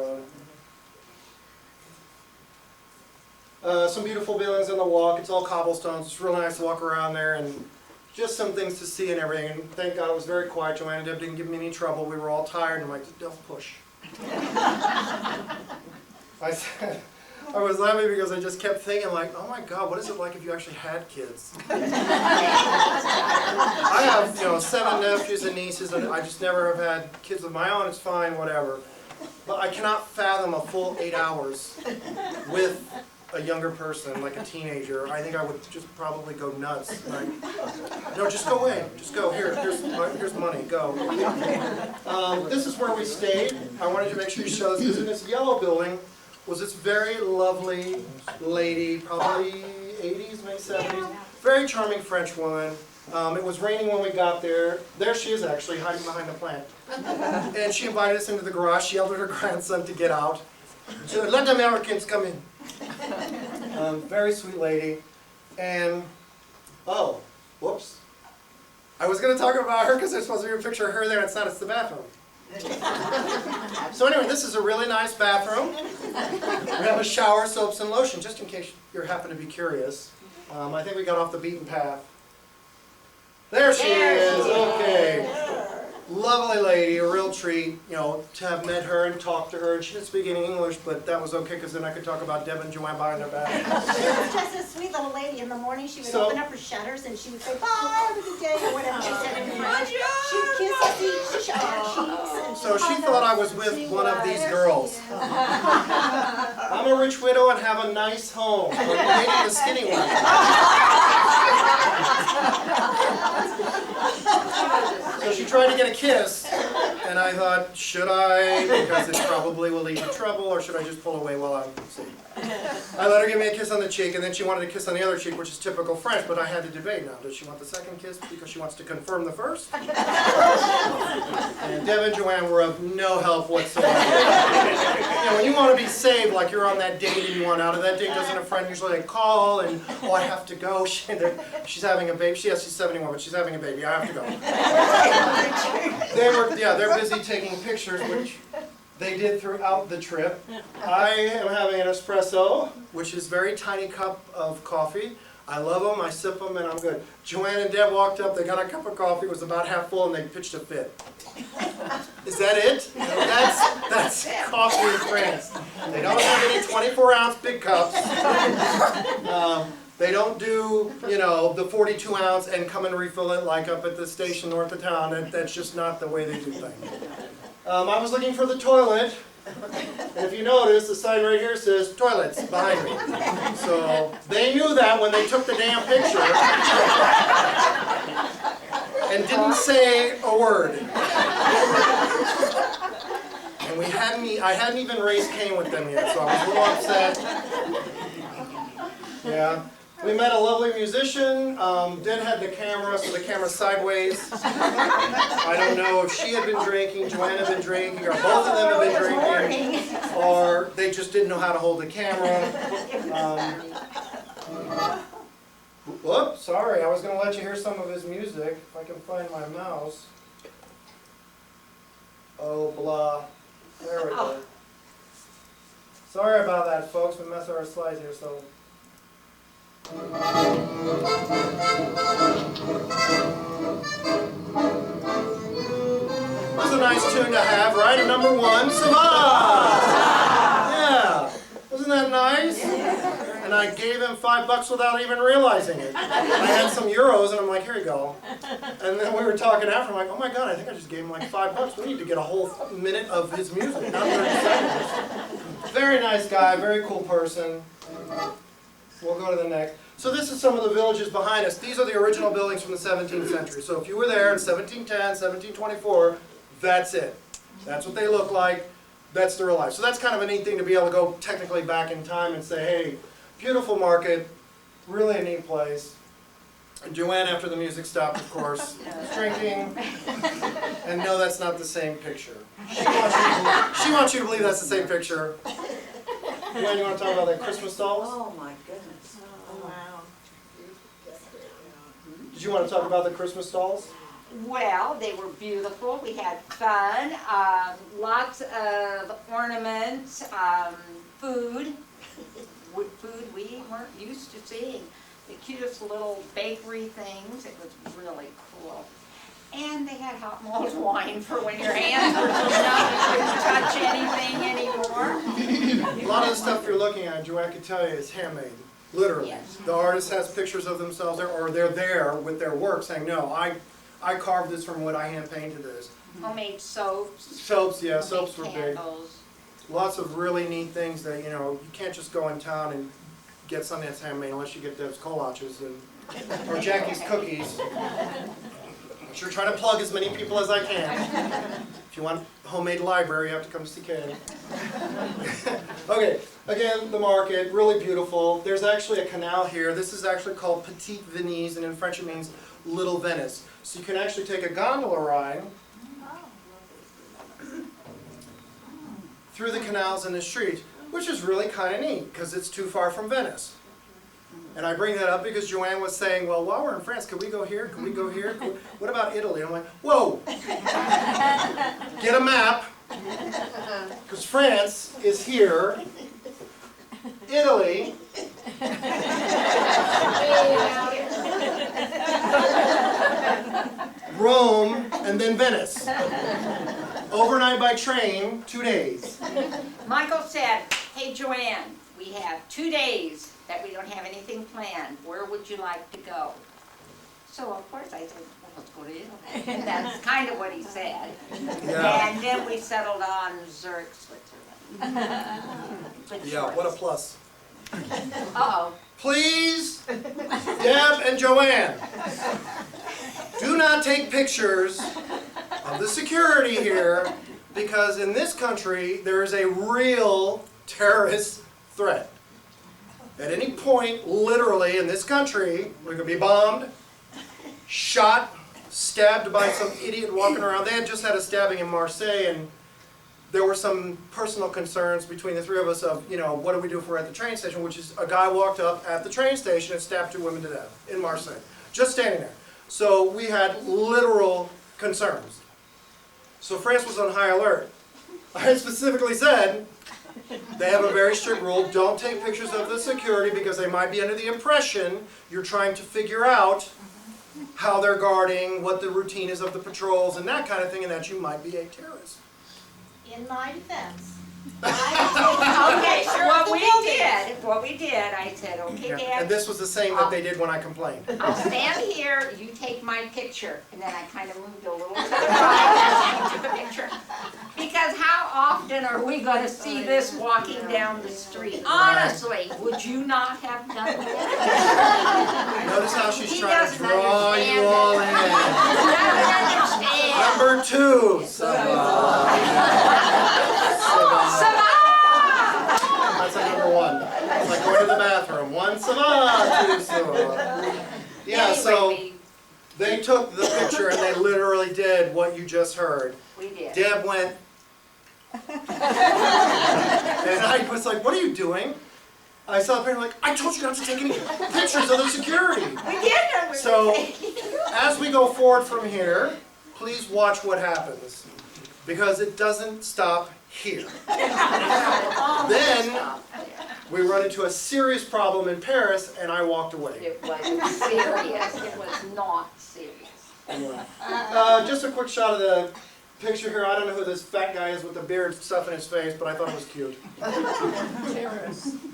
Some beautiful buildings on the walk. It's all cobblestones. It's real nice to walk around there and just some things to see and everything. And thank God it was very quiet. Joanne and Deb didn't give me any trouble. We were all tired. And I'm like, don't push. I said, I was laughing because I just kept thinking, like, oh my God, what is it like if you actually had kids? I have, 7 nephews and nieces, and I just never have had kids of my own. It's fine, whatever. But I cannot fathom a full 8 hours with a younger person, like a teenager. I think I would just probably go nuts. Like, no, just go away. Just go. Here's money. Go. This is where we stayed. I wanted to make sure you show this because in this yellow building was this very lovely lady, probably 80s, maybe 70s, very charming French woman. It was raining when we got there. There she is actually, hiding behind the plant. And she invited us into the garage. She yelled at her grandson to get out. She said, let the Americans come in. Very sweet lady. And, oh, whoops. I was going to talk about her because there's supposed to be a picture of her there. It's not, it's the bathroom. So anyway, this is a really nice bathroom. We have a shower, soaps, and lotion, just in case you happen to be curious. I think we got off the beaten path. There she is. Okay. Lovely lady, a real treat, to have met her and talked to her. And she didn't speak any English, but that was okay because then I could talk about Deb and Joanne behind their back. She was just a sweet little lady. In the morning, she would open up her shutters and she would say, bye, have a good day, or whatever she said in French. She'd kiss us each our cheeks. And So she thought I was with one of these girls. I'm a rich widow and have a nice home. I'm dating the skinny one. So she tried to get a kiss, and I thought, should I? Because it probably will lead to trouble, or should I just pull away while I'm asleep? I let her give me a kiss on the cheek, and then she wanted a kiss on the other cheek, which is typical French, but I had to debate now. Does she want the second kiss because she wants to confirm the first? And Deb and Joanne were of no help whatsoever. When you want to be saved, like you're on that date and you want out of that date, doesn't a friend usually call and, oh, I have to go. She's having a baby. Yes, she's 71, but she's having a baby. I have to go. They're busy taking pictures, which they did throughout the trip. I am having an espresso, which is a very tiny cup of coffee. I love them, I sip them, and I'm good. Joanne and Deb walked up, they got a cup of coffee, it was about half full, and they pitched a fit. Is that it? That's coffee in France. They don't have any 24-ounce big cups. They don't do, the 42-ounce and come and refill it like up at the station north of town. That's just not the way they do things. I was looking for the toilet, and if you notice, the sign right here says toilets behind me. So they knew that when they took the damn picture and didn't say a word. And I hadn't even raised Cain with them yet, so I was a little upset. Yeah. We met a lovely musician. Deb had the camera, so the camera's sideways. I don't know if she had been drinking, Joanne had been drinking, or both of them had been drinking, or they just didn't know how to hold the camera. Whoops, sorry, I was going to let you hear some of his music, if I can find my mouse. Oh, blah. There we go. Sorry about that, folks. We messed up our slides here, so... It was a nice tune to have, right? And number 1, Savage! Yeah. Wasn't that nice? And I gave him $5 without even realizing it. I had some euros, and I'm like, here you go. And then we were talking after, I'm like, oh my God, I think I just gave him like $5. We need to get a whole minute of his music, not 30 seconds. Very nice guy, very cool person. We'll go to the next. So this is some of the villages behind us. These are the original buildings from the 17th century. So if you were there in 1710, 1724, that's it. That's what they look like. That's the real life. So that's kind of a neat thing to be able to go technically back in time and say, hey, beautiful market, really a neat place. And Joanne, after the music stopped, of course, was drinking. And no, that's not the same picture. She wants you to believe that's the same picture. Joanne, you want to talk about that Christmas dolls? Oh my goodness. Oh, wow. Did you want to talk about the Christmas dolls? Well, they were beautiful. We had fun, lots of ornaments, food we weren't used to seeing. the cutest little bakery things. It was really cool. And they had hot mulled wine for when your hands were too numb and couldn't touch anything anymore. A lot of the stuff you're looking at, Joanne can tell you, is handmade. Literally. Yes. The artist has pictures of themselves there, or they're there with their work saying, no, I carved this from wood, I hand painted this. Homemade soaps. Soaps, yeah, soaps were homemade big. candles. Lots of really neat things that, you know, you can't just go in town and get something that's handmade unless you get those kolaches and or Jackie's cookies. I'm sure trying to plug as many people as I can. If you want a homemade library, you have to come see Kay. Okay, again, the market, really beautiful. There's actually a canal here. This is actually called Petite Venise, and in French it means Little Venice. So you can actually take a gondola ride through the canals in the street, which is really kind of neat because it's too far from Venice. And I bring that up because Joanne was saying, well, while we're in France, could we go here? Could we go here? What about Italy? I'm like, whoa! Get a map, because France is here. Italy. Rome, and then Venice. Overnight by train, 2 days. Michael said, hey Joanne, we have 2 days that we don't have anything planned. Where would you like to go? So of course I said, well, let's go to Italy. And that's kind of what he said. Yeah. And then we settled on Zurich, Switzerland. Good Yeah, choice. what a plus. Uh-oh. Please, Deb and Joanne, do not take pictures of the security here, because in this country there is a real terrorist threat. At any point, literally, in this country, we could be bombed, shot, stabbed by some idiot walking around. They had just had a stabbing in Marseille, and there were some personal concerns between the three of us of, you know, what do we do if we're at the train station, which is a guy walked up at the train station and stabbed 2 women to death in Marseille, just standing there. So we had literal concerns. So France was on high alert. I specifically said, they have a very strict rule, don't take pictures of the security because they might be under the impression you're trying to figure out how they're guarding, what the routine is of the patrols, and that kind of thing, and that you might be a terrorist. In my defense, Okay, Sure, what the we building. did, I said, okay, Yeah. Dad, And this was the same that they did when I complained. I'll stand here, you take my picture. And then I kind of moved a little to the right and took a picture. Because how often are we going to see this walking down the street? Honestly, would you not have done it? Notice how she's He trying to doesn't draw understand you all in. I don't understand. Number 2. Savant. That's like number 1. It's like going to the bathroom. 1 savant, 2 savant. Yeah, so Anyway, they took the picture and they literally did what you just heard. we did. Deb went, and I was like, what are you doing? I saw the picture, like, I told you not to take any pictures of the security. We did. So, as we go forward from here, please watch what happens, because it doesn't stop here. Then, we run into a serious problem in Paris, and I walked away. It wasn't serious. It was not serious. Just a quick shot of the picture here. I don't know who this fat guy is with the beard stuff in his face, but I thought it was cute.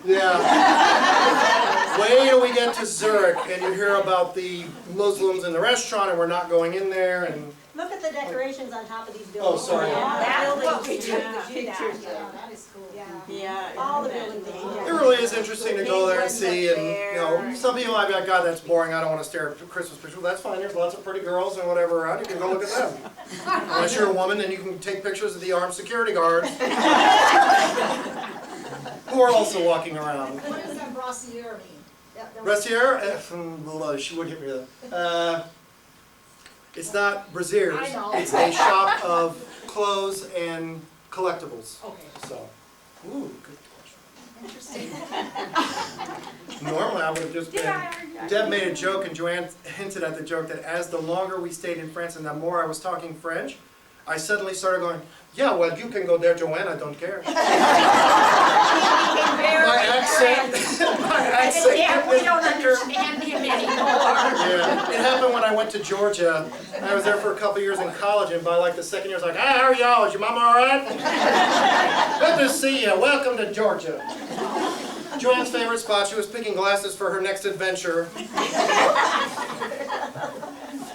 Yeah. Wait till we get to Zurich and you hear about the Muslims in the restaurant and we're not going in there. And look at the decorations on top of these Oh, buildings. sorry. That's what we Buildings. took Yeah. the pictures of. That is cool. Yeah. Yeah. All the buildings. it really is interesting to go there and see. And you know, some people might be like, God, that's boring. I don't want to stare at Christmas pictures. Well, that's fine. There's lots of pretty girls and whatever around. You can go look at them. Unless you're a woman, then you can take pictures of the armed security guards who are also walking around. What does that brassiere mean? Brassiere? She would hit me with that. It's not brassieres. I know. It's a shop of clothes and collectibles. Okay. So, ooh, good Interesting. question. Normally, I would have just been. Deb made a joke, and Joanne hinted at the joke that as the longer we stayed in France and the more I was talking French, I suddenly started going, yeah, well, you can go there, Joanne, I don't care. My accent, my Yeah, we don't understand him anymore. Yeah, it happened when I went to Georgia. I was there for a couple years in college, and by like the second year, I was like, "Hi, how are y'all? Is your mama all right? Good to see you. Welcome to Georgia." Joanne's favorite spot. She was picking glasses for her next adventure.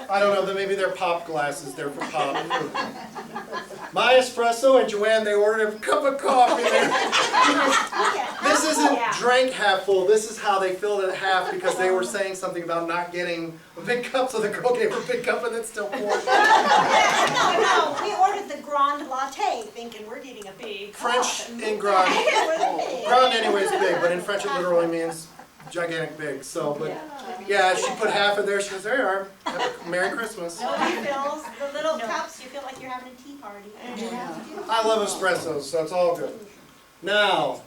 I don't know, maybe they're pop glasses. They're for pop. My espresso and Joanne, they ordered a cup of coffee. This isn't drank half full. This is how they filled it half because they were saying something about not getting a big cup, so the girl gave her a big cup and it's still poured. No, we ordered the Grand Latte, thinking we're getting a big cup. French in Grand. Grand anyway is big, but in French it literally means gigantic big. So, but yeah, she put half in there. She goes, "There you are. Merry Christmas." No refills, the little cups, you feel like you're having a tea party. I love espressos, so it's all good. Now,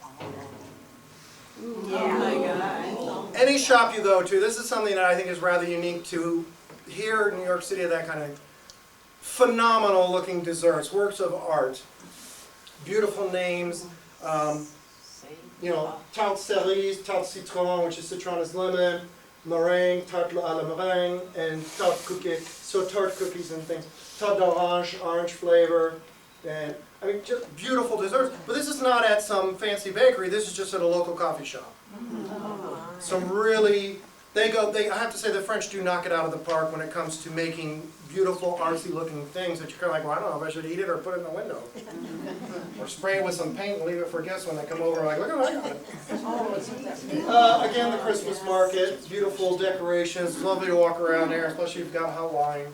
any shop you go to, this is something that I think is rather unique to here in New York City, that kind of phenomenal looking desserts, works of art, beautiful names, you know, tarte cerise, tarte citron, which is citron is lemon, meringue, tarte à la meringue, and tarte cookie, so tarte cookies and things, tarte d'orange, orange flavor, and I mean, just beautiful desserts. But this is not at some fancy bakery. This is just at a local coffee shop. Some really, I have to say, the French do knock it out of the park when it comes to making beautiful, artsy-looking things that you're kind of like, well, I don't know if I should eat it or put it in the window, or spray it with some paint and leave it for guests when they come over. Like, look at what I got. Again, the Christmas market, beautiful decorations. It's lovely to walk around there, especially if you've got hot wine.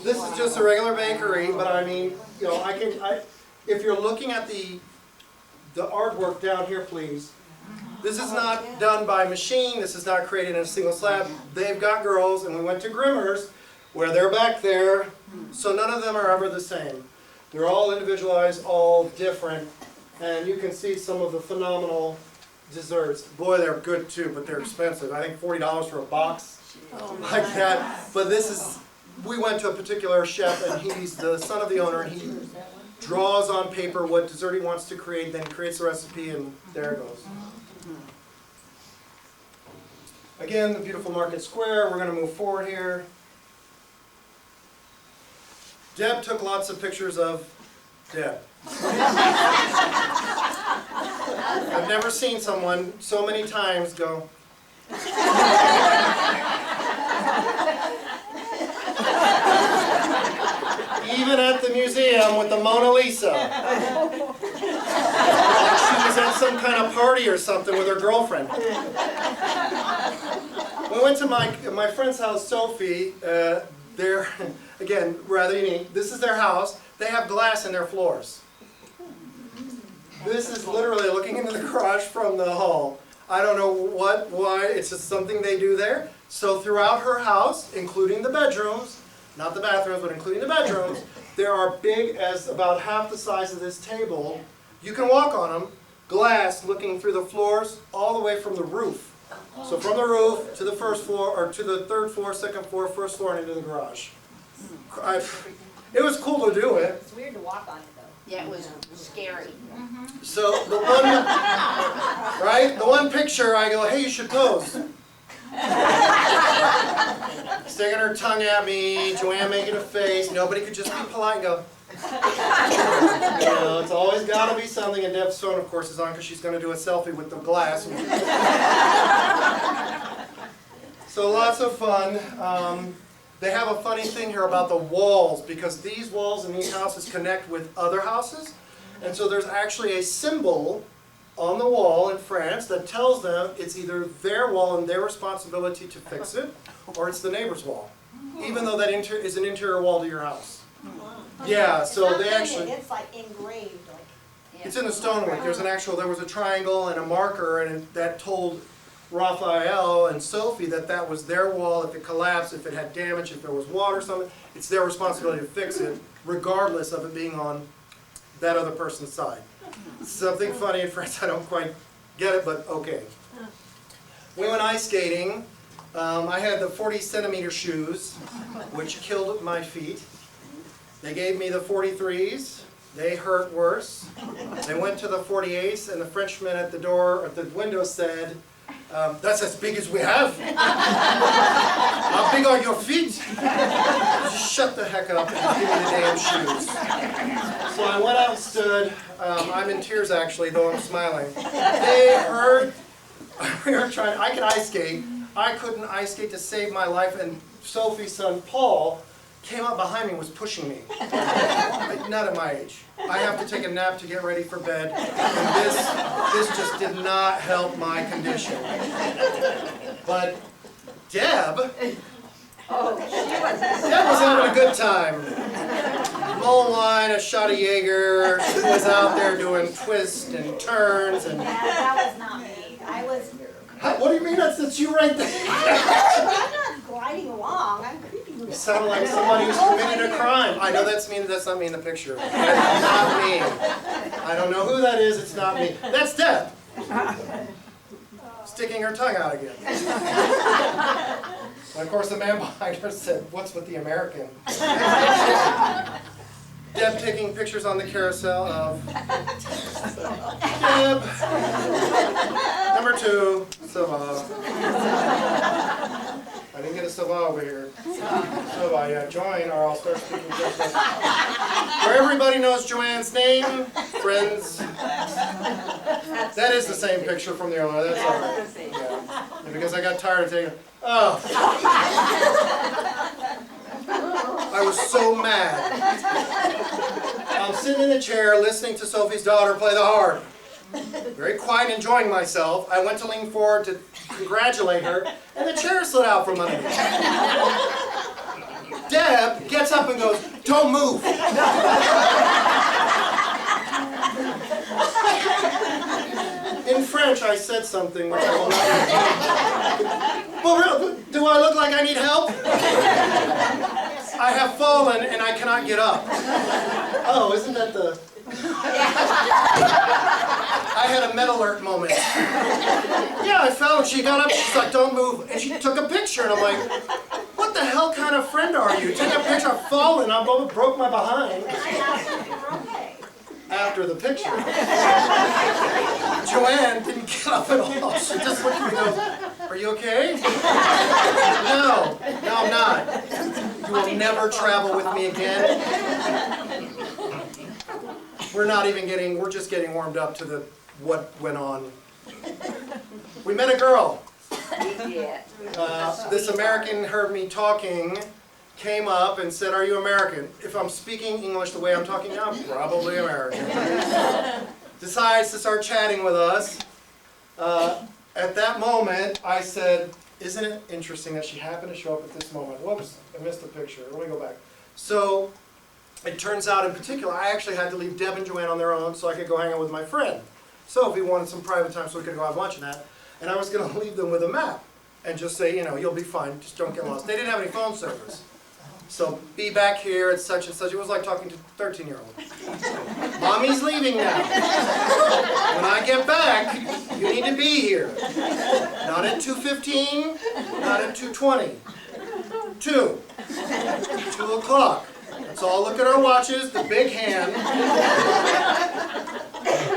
This is just a regular bakery, but I mean, you know, if you're looking at the artwork down here, please. This is not done by machine. This is not created in a single slab. They've got girls, and we went to Grimmer's, where they're back there, so none of them are ever the same. They're all individualized, all different, and you can see some of the phenomenal desserts. Boy, they're good too, but they're expensive. I think $40 for a box like that. But this is, we went to a particular chef, and he's the son of the owner, and he draws on paper what dessert he wants to create, then creates the recipe, and there it goes. Again, the beautiful market square. We're going to move forward here. Deb took lots of pictures of Deb. I've never seen someone so many times go. Even at the museum with the Mona Lisa. Like she was at some kind of party or something with her girlfriend. We went to my friend's house, Sophie. They're, again, rather unique. This is their house. They have glass in their floors. This is literally looking into the garage from the hall. I don't know why, it's just something they do there. So throughout her house, including the bedrooms, not the bathrooms, but including the bedrooms, there are big, as about half the size of this table. You can walk on them, glass looking through the floors all the way from the roof. So from the roof to the first floor, or to the third floor, second floor, first floor, and into the garage. It was cool to do it. It's weird to walk on it though. Yeah, it was scary. So the one, right? The one picture, I go, hey, you should pose. Sticking her tongue at me, Joanne making a face. Nobody could just be polite and go. You know, it's always got to be something. And Deb's phone, of course, is on because she's going to do a selfie with the glass. So lots of fun. They have a funny thing here about the walls, because these walls in these houses connect with other houses. And so there's actually a symbol on the wall in France that tells them it's either their wall and their responsibility to fix it, or it's the neighbor's wall, even though that is an interior wall to your house. Yeah, so they actually... It's like engraved. Like. It's in the stonework. There was a triangle and a marker, and that told Raphael and Sophie that that was their wall. If it collapsed, if it had damage, if there was water or something, it's their responsibility to fix it, regardless of it being on that other person's side. Something funny in France, I don't quite get it, but okay. We went ice skating. I had the 40-centimeter shoes, which killed my feet. They gave me the 43s, They hurt worse. They went to the 48th, and the Frenchman at the door, at the window said, that's as big as we have. How big are your feet? Just shut the heck up and give me the damn shoes. So I went out and stood. I'm in tears actually, though I'm smiling. They hurt. We were trying. I can ice skate. I couldn't ice skate to save my life, and Sophie's son Paul came up behind me and was pushing me. Not at my age. I have to take a nap to get ready for bed, and this just did not help my condition. But Deb was having a good time. Mulled wine, a shot of Jaeger. She was out there doing twists and turns and. That was not me. I was. What do you mean? That's you right there. I'm not gliding along. I'm creeping. You sound like somebody who's committed a crime. I know that's not me in the picture. That's not me. I don't know who that is. It's not me. That's Deb. Sticking her tongue out again. And of course, the man behind her said, "What's with the American?" Deb taking pictures on the carousel of Deb. Number 2, Sava. I didn't get a Sava over here. Sava, yeah, join or I'll start speaking Christmas. Where everybody knows Joanne's name, friends. That is the same picture from the earlier, that's all right. Yeah. And because I got tired of taking it. Oh. I was so mad. I'm sitting in a chair listening to Sophie's daughter play the harp. Very quiet, enjoying myself. I went to lean forward to congratulate her, and the chair slid out from under me. Deb gets up and goes, "Don't move." In French, I said something which I will not repeat. Well, do I look like I need help? I have fallen and I cannot get up. Oh, isn't that the... I had a med alert moment. Yeah, I fell and she got up, she's like, "Don't move." And she took a picture and I'm like, what the hell kind of friend are you? Take a picture, I've fallen, I broke my behind. After the picture. Joanne didn't get up at all. She just looked at me and goes, "Are you okay?" No, I'm not. You will never travel with me again. We're just getting warmed up to what went on. We met a girl. This American heard me talking, came up and said, "Are you American?" If I'm speaking English the way I'm talking now, I'm probably American. Decides to start chatting with us. At that moment, I said, "Isn't it interesting that she happened to show up at this moment?" Whoops, I missed the picture. Let me go back. So, it turns out in particular, I actually had to leave Deb and Joanne on their own so I could go hang out with my friend. Sophie wanted some private time so we could go out lunch and that. And I was going to leave them with a map and just say, "You'll be fine, just don't get lost." They didn't have any phone service. So, be back here at such and such. It was like talking to a 13-year-old. "Mommy's leaving now. When I get back, you need to be here. Not at 2:15, not at 2:20. 2 o'clock. So I'll look at our watches, the big hand.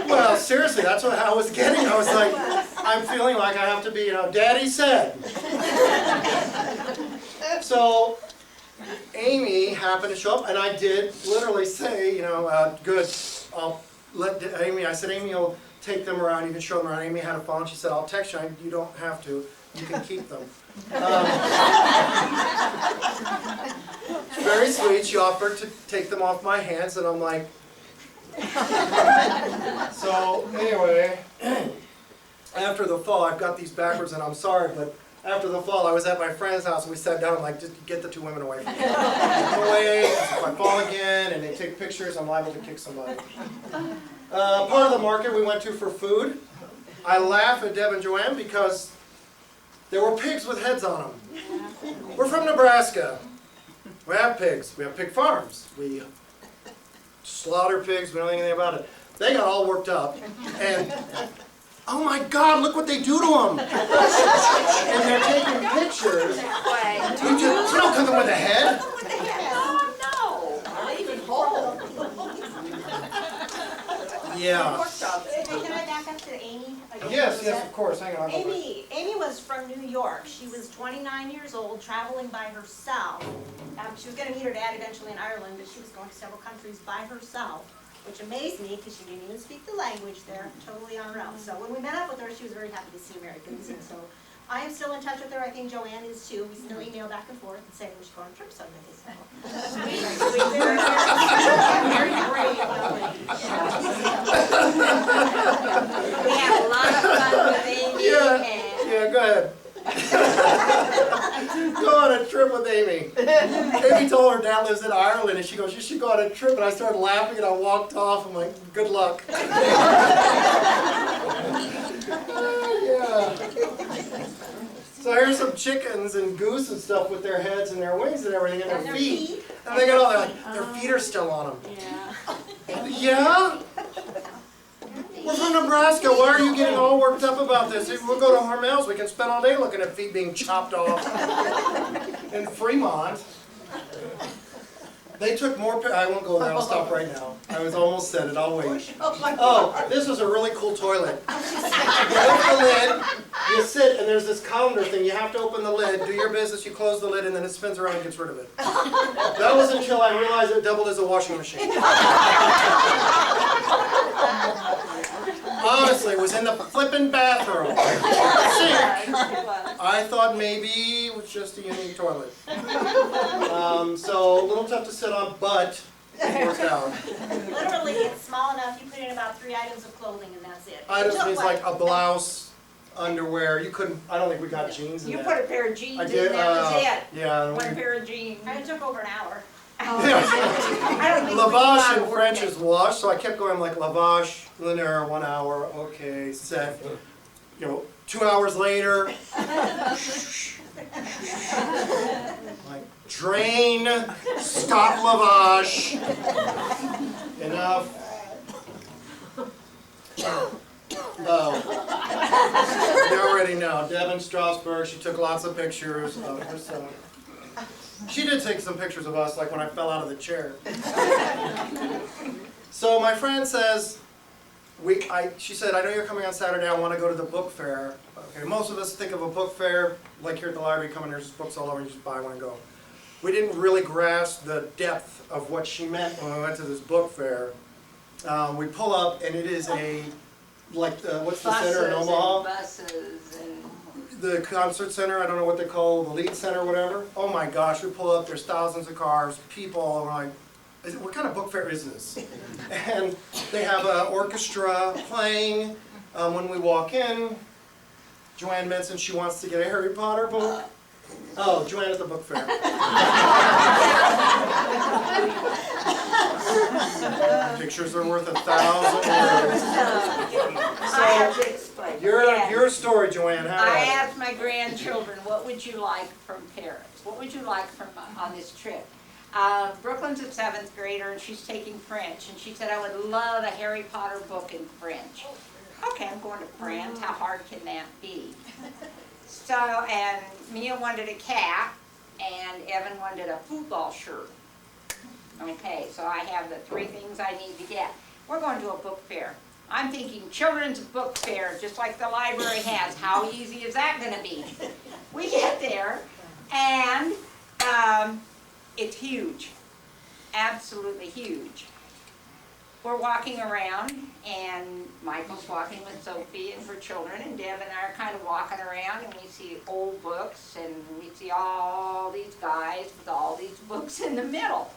Well, seriously, that's what I was getting. I was like, I'm feeling like I have to be, Daddy said. So Amy happened to show up, and I did literally say, good. I'll let Amy, I said, "Amy will take them around, you can show them around." Amy had a phone. She said, "I'll text you. You don't have to. You can keep them." Very sweet. She offered to take them off my hands, and I'm like... So, anyway, after the fall, I've got these backwards, and I'm sorry, but after the fall, I was at my friend's house, and we sat down, like, just get the 2 women away from me. Away, if I fall again, and they take pictures, I'm liable to kick somebody. Part of the market we went to for food, I laugh at Deb and Joanne because there were pigs with heads on them. We're from Nebraska. We have pigs. We have pig farms. We slaughter pigs. We don't know anything about it. They got all worked up. And, oh my God, look what they do to them. And they're taking pictures. You don't come with a head. Oh, no. Yeah. Pork chops. Hey, can I back up to Amy again? Yes, yes, of course, hang on. Amy was from New York. She was 29 years old, traveling by herself. She was gonna meet her dad eventually in Ireland, but she was going to several countries by herself, which amazed me because she didn't even speak the language there, totally on her own. So when we met up with her, she was very happy to see Americans, and so I am still in touch with her. I think Joanne is too. We still email back and forth and say we should go on a trip someday. So. Sweet, very, very great. We have a lot of fun with Amy and Yeah, go ahead. Go on a trip with Amy. Amy told her dad lives in Ireland, and she goes, you should go on a trip. And I started laughing, and I walked off. I'm like, good luck. Yeah. So here's some chickens and goose and stuff with their heads and their wings and everything, and their feet. And they got all their feet are still on them. Yeah. Yeah? We're from Nebraska. Why are you getting all worked up about this? We'll go to Hormel's. We can spend all day looking at feet being chopped off in Fremont. They took more. I won't go there. I'll stop right now. I was almost said it. I'll wait. Oh, this was a really cool toilet. You open the lid, you sit, and there's this calendar thing. You have to open the lid, do your business, you close the lid, and then it spins around and gets rid of it. That was until I realized it doubled as a washing machine. Honestly, it was in the flippin' bathroom. Sink. I thought maybe it was just a unique toilet. So a little tough to sit on, but it worked out. Literally, it's small enough, you put in about 3 items of clothing and that's it. Items It took means like a blouse, underwear. You couldn't. I don't think we got jeans in you that. put a pair of jeans I in, did. that was it. Yeah. One pair of jeans. It took over an hour. I don't think we Lavage got in work French day. is wash, so I kept going like lavage, linear, 1 hour, okay, set. 2 hours later, like drain, stop lavage, enough. Oh, you already know, Devin Strasberg, she took lots of pictures of herself. She did take some pictures of us, like when I fell out of the chair. So my friend says, she said, I know you're coming on Saturday, I want to go to the book fair. Okay, most of us think of a book fair, like here at the library, come in, there's books all over, you just buy one and go. We didn't really grasp the depth of what she meant when we went to this book fair. We pull up, and it is what's the center in Omaha? Buses and The concert center, I don't know what they call the lead center or whatever. Oh my gosh, we pull up, there's thousands of cars, people, and we're like, what kind of book fair is this? And they have an orchestra playing. When we walk in, Joanne mentioned she wants to get a Harry Potter book. Oh, Joanne at the book fair. Pictures are worth 1,000 words. I have to explain. Your story, Joanne, how I about asked my grandchildren, what would you like from parents? What would you like from on this trip? Brooklyn's a 7th grader and she's taking French, and she said, I would love a Harry Potter book in French. Okay, I'm going to France. How hard can that be? So, and Mia wanted a cat, and Evan wanted a football shirt. Okay, so I have the 3 things I need to get. We're going to a book fair. I'm thinking children's book fair, just like the library has. How easy is that going to be? We get there, and it's huge, absolutely huge. We're walking around, and Michael's walking with Sophie and her children, and Deb and I are kind of walking around, and we see old books, and we see all these guys with all these books in the middle.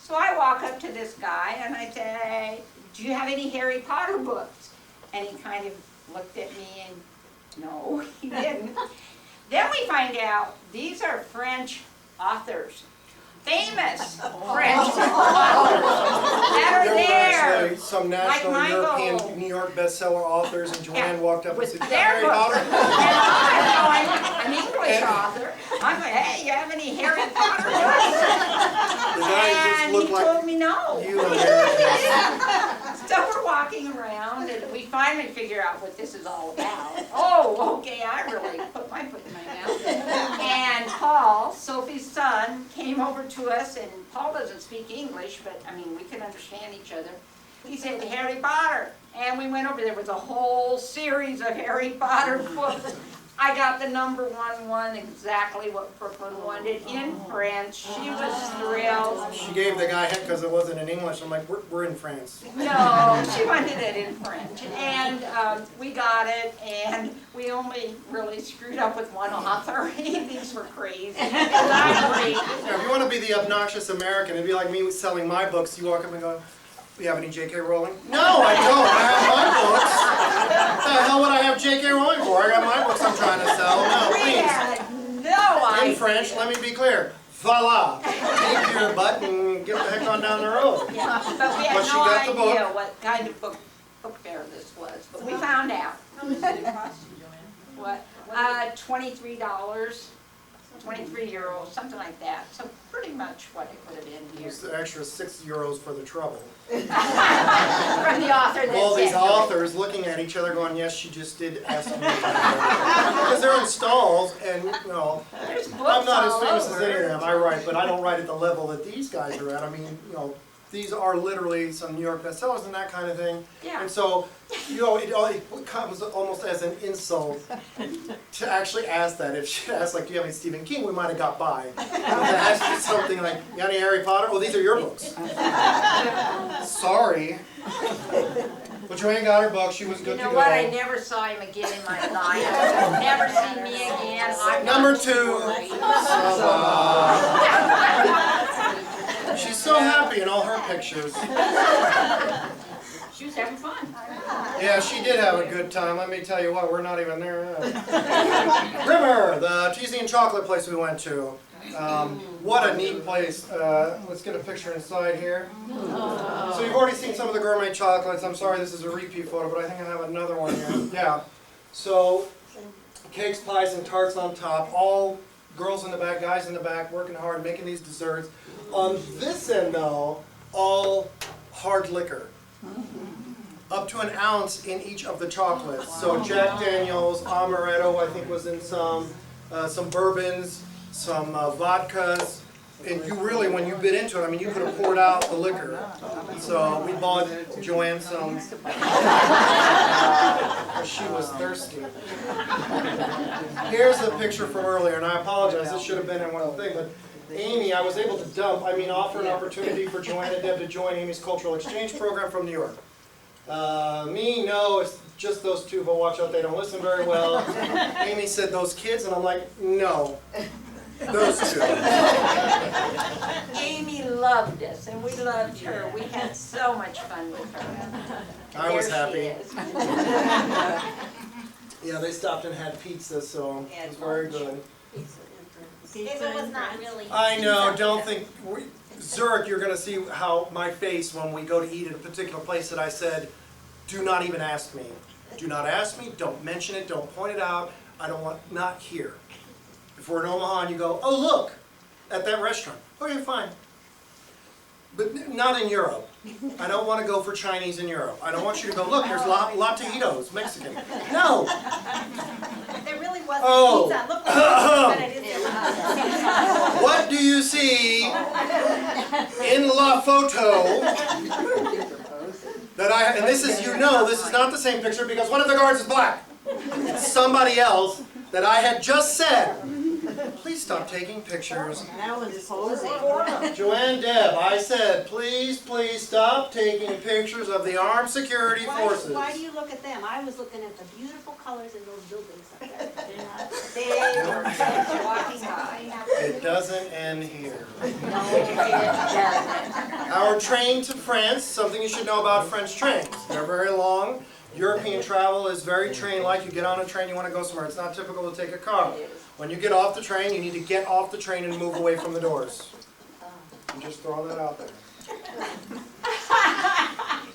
So I walk up to this guy, and I say, do you have any Harry Potter books? And he kind of looked at me, and no, he didn't. Then we find out these are French authors. Famous French authors that are There were there. actually some national Like Michael. European, New York bestseller authors, and Joanne Yeah, walked up and with said, "You got their Harry books. Potter?" And I'm going, an English author. I'm going, hey, you have any Harry Potter books? The guy just And looked he like told me no. you Americans. So we're walking around, and we finally figure out what this is all about. Oh, okay, I really put my foot in my mouth. And Paul, Sophie's son, came over to us, and Paul doesn't speak English, but I mean, we can understand each other. He said, Harry Potter. And we went over, there was a whole series of Harry Potter books. I got the #1 one, exactly what Brooklyn wanted, in French. She was thrilled. She gave the guy heck because it wasn't in English. I'm like, we're in France. No, she wanted it in French. And we got it, and we only really screwed up with one author. These were crazy. Yeah, if you want to be the obnoxious American, it'd be like me selling my books. You walk up and go, "You have any J.K. Rowling?" "No, I don't. I have my books." "What the hell would I have J.K. Rowling for? I got my books I'm trying to sell." "No, We please." had no In idea. French, let me be clear. Voila. Take your butt and get the heck on down the road. Yeah, but we But had she no got the book. idea what kind of book fair this was, but we found out. How much did it cost you, Joanne? What? $23, 23 euros, something like that. So pretty much what it would have been here. It's the extra €6 for the trouble. From the author that All these said- authors looking at each other going, "Yes, she just did ask me." Because they're in stalls and, you know, There's books I'm not as all famous as over. any of them. I write, but I don't write at the level that these guys are at. I mean, you know, these are literally some New York bestsellers and that kind of thing. Yeah. And so, you know, it comes almost as an insult to actually ask that. If she asked, like, "Do you have any Stephen King?" we might have got by. But to ask you something like, "You got any Harry Potter?" "Oh, these are your books." Sorry. But Joanne got her book. She was You good to know go. what? I never saw him again in my life. Never see me again. I'm not Number 2. She's so happy in all her pictures. She was having fun. Yeah, she did have a good time. Let me tell you what, we're not even there yet. Rimmer, the cheesy and chocolate place we went to. What a neat place. Let's get a picture inside here. So you've already seen some of the gourmet chocolates. I'm sorry this is a repeat photo, but I think I have another one here. Yeah. So cakes, pies, and tarts on top. All girls in the back, guys in the back, working hard, making these desserts. On this end, though, all hard liquor. Up to an ounce in each of the chocolates. So Jack Daniels, Amaretto, I think was in some bourbons, some vodkas. And you really, when you bit into it, I mean, you could have poured out the liquor. So we bought Joanne some. She was thirsty. Here's a picture from earlier, and I apologize, this should have been in one of the things, but Amy, I was able to offer an opportunity for Joanne and Deb to join Amy's cultural exchange program from New York. No, it's just those two, but watch out, they don't listen very well. Amy said, "Those kids," and I'm like, "No, those two." Amy loved us, and we loved her. We had so much fun with her. I was There she happy. is. Yeah, they stopped and had pizza, so it was very good. If it was not really. I know, don't think, Zurich, you're going to see how my face when we go to eat at a particular place that I said, "Do not even ask me. Do not ask me, don't mention it, don't point it out. I don't want, not here." If we're in Omaha and you go, "Oh, look, at that restaurant." "Okay, fine." But not in Europe. I don't want to go for Chinese in Europe. I don't want you to go, "Look, there's Latinos, Mexican." No. There really wasn't Oh. pizza. Look what it is. What do you see in La Photo that and this is, this is not the same picture because one of the guards is black. It's somebody else that I had just said, "Please stop taking pictures." That was posing. Joanne, Deb, I said, please stop taking pictures of the armed security forces. Why do you look at them? I was looking at the beautiful colors in those buildings up there. They were just walking by. It doesn't end here. No, it doesn't. Our train to France, something you should know about French trains. They're very long. European travel is very train-like. You get on a train, you want to go somewhere. It's not typical to take a car. When you get off the train, you need to get off the train and move away from the doors. I'm just throwing that out there.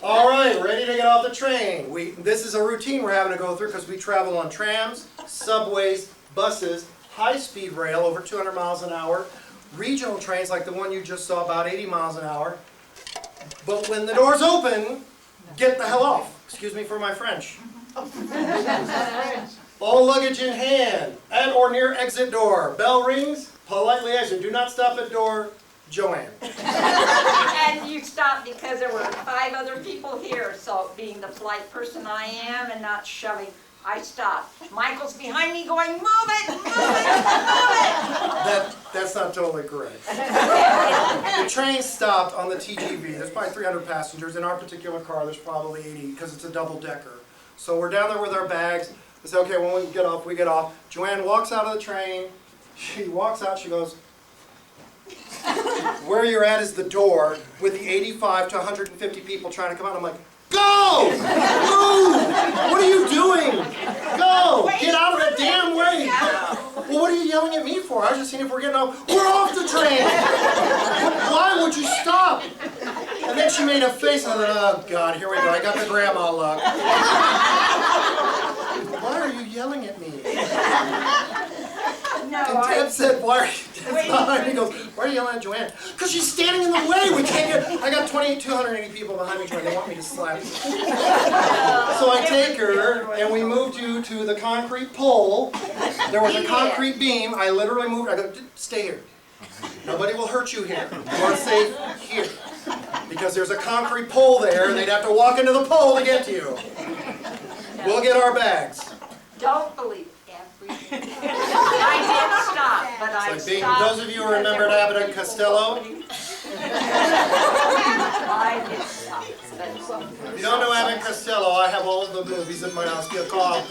All right, ready to get off the train. This is a routine we're having to go through because we travel on trams, subways, buses, high-speed rail over 200 miles an hour, regional trains like the one you just saw about 80 miles an hour. But when the doors open, get the hell off. Excuse me for my French. All luggage in hand, at or near exit door. Bell rings, politely exit. Do not stop at door. Joanne. And you stopped because there were 5 other people here, so being the polite person I am and not shoving, I stopped. Michael's behind me going, move it, move it, move it! That's not totally correct. The train stopped on the TGV. There's probably 300 passengers. In our particular car, there's probably 80 because it's a double-decker. So we're down there with our bags. I say, okay, when we get off, we get off. Joanne walks out of the train. She walks out, she goes, where you're at is the door with the 85 to 150 people trying to come out. I'm like, go! Move! What are you doing? Go! Get out of the damn way! Well, what are you yelling at me for? I was just seeing if we're getting off. We're off the train! Why would you stop? And then she made a face and I thought, oh God, here we go. I got the grandma look. Why are you yelling at me? No, And Deb said, why are you, Deb's behind me, he goes, why are you yelling at Joanne? Because she's standing in the way, we can't get, I got 280 people behind me trying, they want me to slap you. So I take her, and we moved you to the concrete pole. There was a concrete beam, I literally moved, I go, stay here. Nobody will hurt you here, you are safe here. Because there's a concrete pole there, and they'd have to walk into the pole to get to you. We'll get our bags. don't believe everything. I did stop, but I It's like stopped. those of you who remembered Abbott and Costello, I did stop. if you don't know Abbott and Costello, I have all of the movies at my house. Give a call,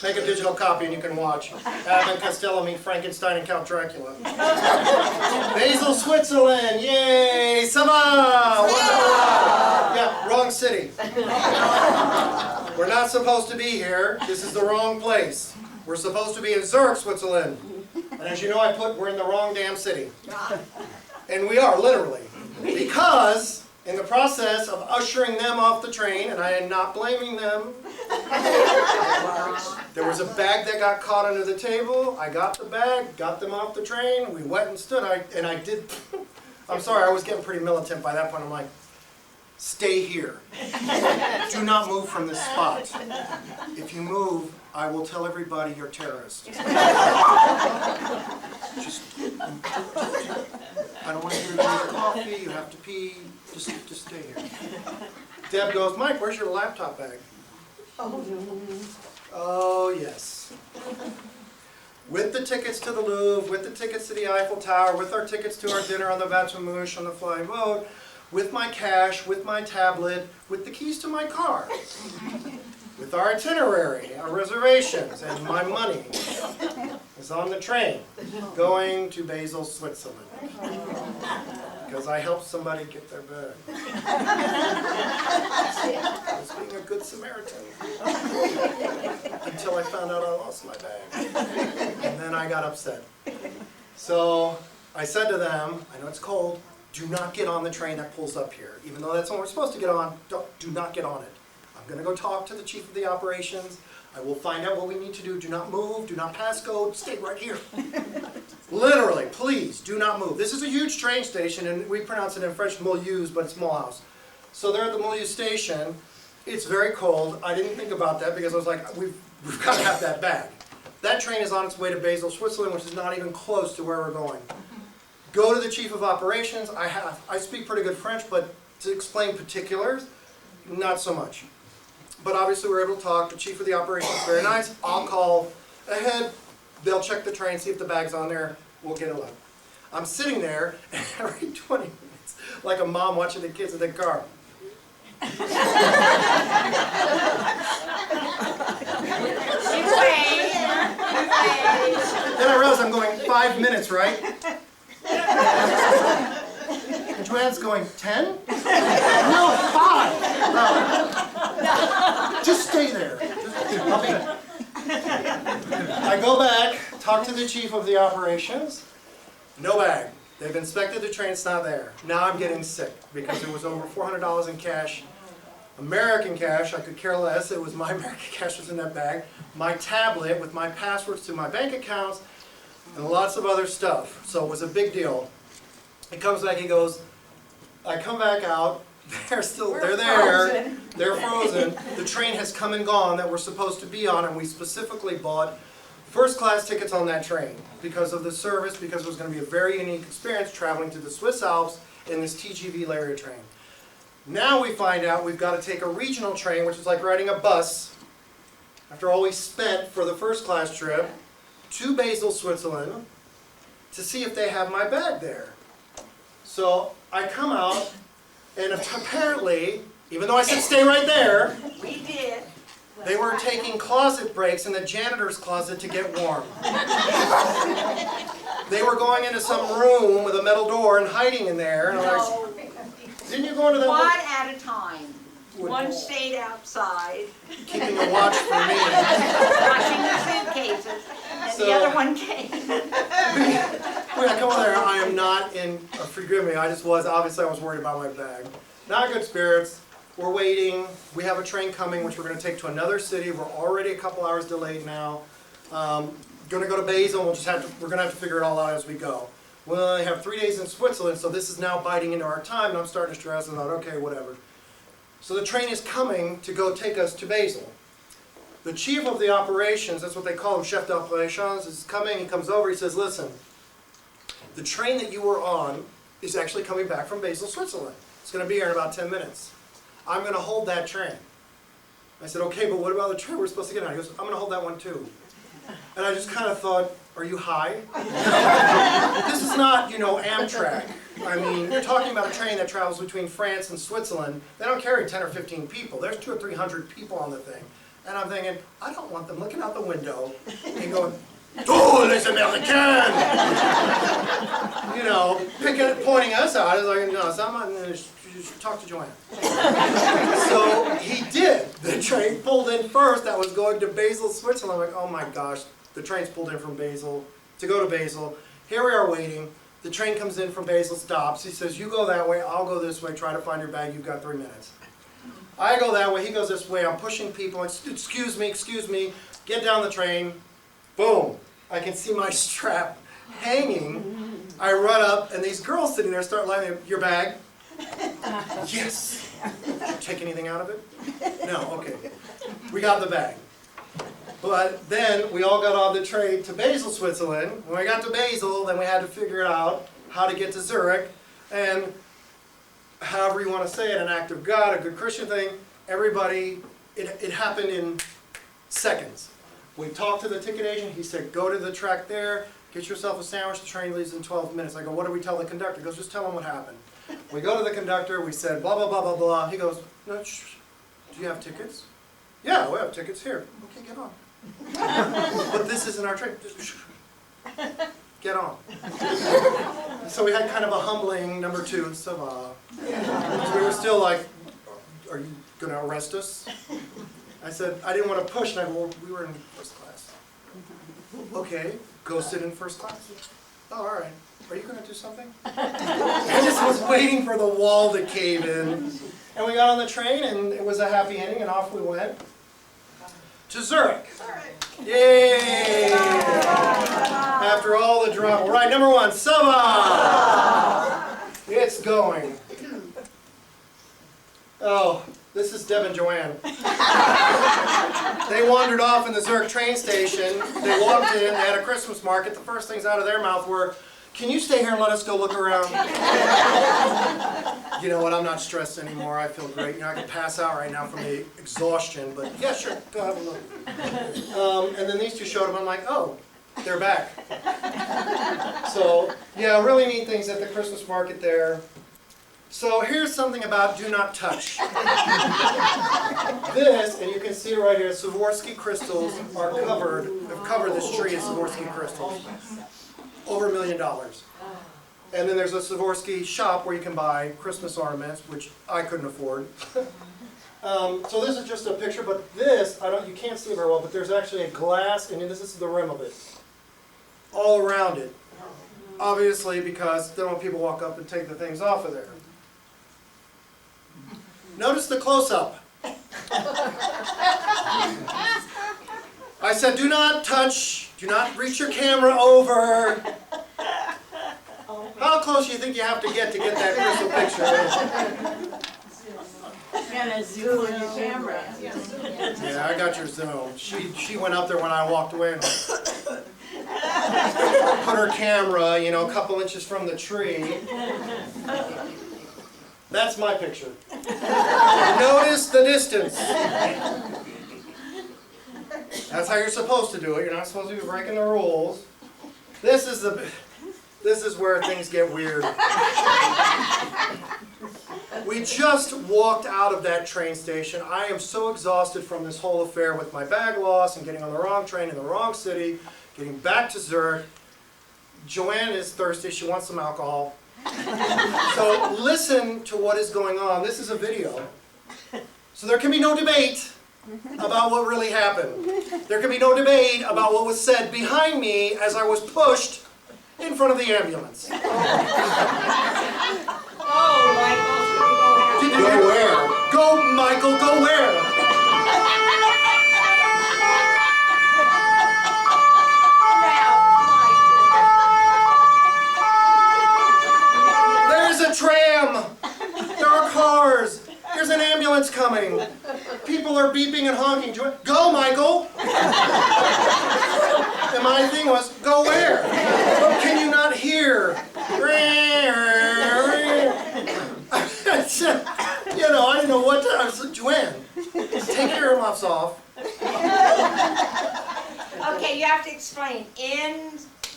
make a digital copy, and you can watch. Abbott and Costello meet Frankenstein and Count Dracula. Basel, Switzerland, yay! Sava! Yeah, wrong city. We're not supposed to be here. This is the wrong place. We're supposed to be in Zurich, Switzerland. And as you know, we're in the wrong damn city. And we are, literally. Because in the process of ushering them off the train, and I am not blaming them, there was a bag that got caught under the table. I got the bag, got them off the train. We went and stood. I'm sorry, I was getting pretty militant by that point. I'm like, stay here. Do not move from this spot. If you move, I will tell everybody you're terrorists. Just, I don't want to hear you drink coffee, you have to pee, just stay here. Deb goes, Mike, where's your laptop bag? Oh, yes. With the tickets to the Louvre, with the tickets to the Eiffel Tower, with our tickets to our dinner on the Bateau Mouche on the flying boat, with my cash, with my tablet, with the keys to my car, with our itinerary, our reservations, and my money is on the train going to Basel, Switzerland. Because I helped somebody get their bag. I was being a good Samaritan. Until I found out I lost my bag. And then I got upset. So I said to them, I know it's cold, do not get on the train that pulls up here. Even though that's what we're supposed to get on, do not get on it. I'm going to go talk to the chief of the operations. I will find out what we need to do. Do not move. Do not pass go. Stay right here. Literally, please, do not move. This is a huge train station, and we pronounce it in French Mulhouse, but it's Mulhouse. So they're at the Mulhouse station. It's very cold. I didn't think about that because I was like, we've got to have that bag. That train is on its way to Basel, Switzerland, which is not even close to where we're going. Go to the chief of operations. I speak pretty good French, but to explain particulars, not so much. But obviously we were able to talk. The chief of the operations is very nice. I'll call ahead. They'll check the train, see if the bag's on there. We'll get it loaded. I'm sitting there, and every 20 minutes, like a mom watching the kids in the car. You wait. Then I realize I'm going 5 minutes, right? And Joanne's going, 10? No, 5! Just stay there. I go back, talk to the chief of the operations. No bag. They've inspected the train, it's not there. Now I'm getting sick because there was over $400 in cash. American cash, I could care less. It was my American cash was in that bag. My tablet with my passwords to my bank accounts and lots of other stuff. So it was a big deal. He comes back, he goes, I come back out, they're there, they're frozen. The train has come and gone that we're supposed to be on, and we specifically bought First class tickets on that train because of the service, because it was going to be a very unique experience traveling to the Swiss Alps in this TGV Lariat train. Now we find out we've got to take a regional train, which is like riding a bus, after all we spent for the first class trip, to Basel, Switzerland, to see if they have my bag there. So I come out, and apparently, even though I said stay right there, We did. they were taking closet breaks in the janitor's closet to get warm. They were going into some room with a metal door and hiding in there. And I'm like, No, didn't you go into that one one? at a time. One stayed outside, Keeping a watch for me. watching the suitcases, and the So- other one came. When I come over there, I am not in, forgive me, obviously I was worried about my bag. Not good spirits. We're waiting. We have a train coming, which we're going to take to another city. We're already a couple hours delayed now. Going to go to Basel. We're going to have to figure it all out as we go. We only have 3 days in Switzerland, so this is now biting into our time, and I'm starting to stress. I thought, okay, whatever. So the train is coming to go take us to Basel. The chief of the operations, that's what they call him, chef d'operations, is coming. He comes over. He says, listen, the train that you were on is actually coming back from Basel, Switzerland. It's going to be here in about 10 minutes. I'm going to hold that train. I said, okay, but what about the train we're supposed to get on? He goes, I'm going to hold that one too. And I just kind of thought, are you high? This is not, Amtrak. I mean, you're talking about a train that travels between France and Switzerland. They don't carry 10 or 15 people. There's 200 or 300 people on the thing. And I'm thinking, I don't want them looking out the window and going, "Tous les Américains!" Pointing us out. I was like, no, it's not my, you should talk to Joanne. So he did. The train pulled in first. That was going to Basel, Switzerland. I'm like, oh my gosh. The train's pulled in from Basel to go to Basel. Here we are waiting. The train comes in from Basel, stops. He says, you go that way, I'll go this way. Try to find your bag. You've got 3 minutes. I go that way. He goes this way. I'm pushing people. Excuse me. Get down the train. Boom. I can see my strap hanging. I run up, and these girls sitting there start laughing. Your bag? Yes. Did you take anything out of it? No. Okay. We got the bag. But then we all got on the train to Basel, Switzerland. When we got to Basel, then we had to figure out how to get to Zurich. And however you want to say it, an act of God, a good Christian thing, everybody, it happened in seconds. We talked to the ticket agent. He said, go to the track there, get yourself a sandwich. The train leaves in 12 minutes. I go, what do we tell the conductor? He goes, just tell him what happened. We go to the conductor. We said, blah, blah, blah, blah, blah. He goes, no, shh. Do you have tickets? Yeah, we have tickets here. Okay, get on. But this isn't our train. Just get on. So we had kind of a humbling number 2, ça va. So we were still like, are you going to arrest us? I said, I didn't want to push, and I go, well, we were in first class. Okay, go sit in first class. Oh, all right. Are you going to do something? I just was waiting for the wall to cave in. And we got on the train, and it was a happy ending, and off we went to Zurich. Yay! After all the drama. Right, number 1, ça va! It's going. Oh, this is Deb and Joanne. They wandered off in the Zurich train station. They walked in, they had a Christmas market. The first things out of their mouth were, can you stay here and let us go look around? You know what, I'm not stressed anymore. I feel great. I could pass out right now from the exhaustion, but yeah, sure, go have a look. And then these two showed up, I'm like, oh, they're back. So, yeah, really neat things at the Christmas market there. So here's something about do not touch. This, and you can see it right here, Swarovski crystals are covered, have covered this tree in Swarovski crystals. Over $1 million. And then there's a Swarovski shop where you can buy Christmas ornaments, which I couldn't afford. So this is just a picture, but this, you can't see it very well, but there's actually a glass, and this is the rim of it. All around it. Obviously, because they don't want people walk up and take the things off of there. Notice the close-up. I said, do not touch, do not reach your camera over. How close do you think you have to get that crystal picture? You gotta zoom on your camera. Yeah, I got your zoom. She went up there when I walked away and put her camera, you know, a couple inches from the tree. That's my picture. Notice the distance. That's how you're supposed to do it. You're not supposed to be breaking the rules. This is where things get weird. We just walked out of that train station. I am so exhausted from this whole affair with my bag loss and getting on the wrong train in the wrong city, getting back to Zurich. Joanne is thirsty. She wants some alcohol. So listen to what is going on. This is a video. So there can be no debate about what really happened. There can be no debate about what was said behind me as I was pushed in front of the ambulance. Oh, Michael. Go where? Go, Michael, go where? There's a tram. There are cars. There's an ambulance coming. People are beeping and honking. Go, Michael. And my thing was, go where? Can you not hear? You know, I didn't know what to. I was like, Joanne, take your earmuffs off. Okay, you have to explain.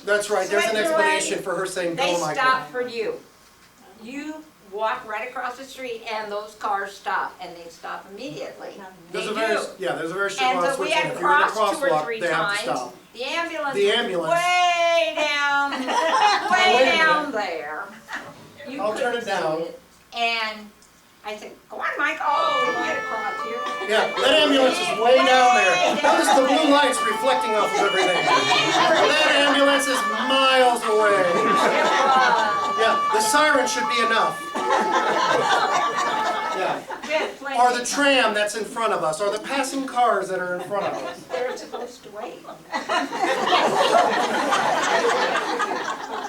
That's right. There's an explanation for her saying, They go, Michael. stop for you. You walk right across the street and those cars stop, and they stop immediately. They do. There's a very strict And law so we switching. had If you're in the crossed 2 or crosswalk, 3 they have to times. stop. The ambulance The was ambulance. way down, wait way a down there. You I'll turn couldn't it down. see it. And I said, go on, Mike. Oh, we can get across here. Yeah, that ambulance is way down there. Notice the blue lights reflecting off of everything. That ambulance is miles away. Yeah, the siren should be enough. Yeah. Or the tram that's in front of us, or the passing cars that are in front of us. They're supposed to wait.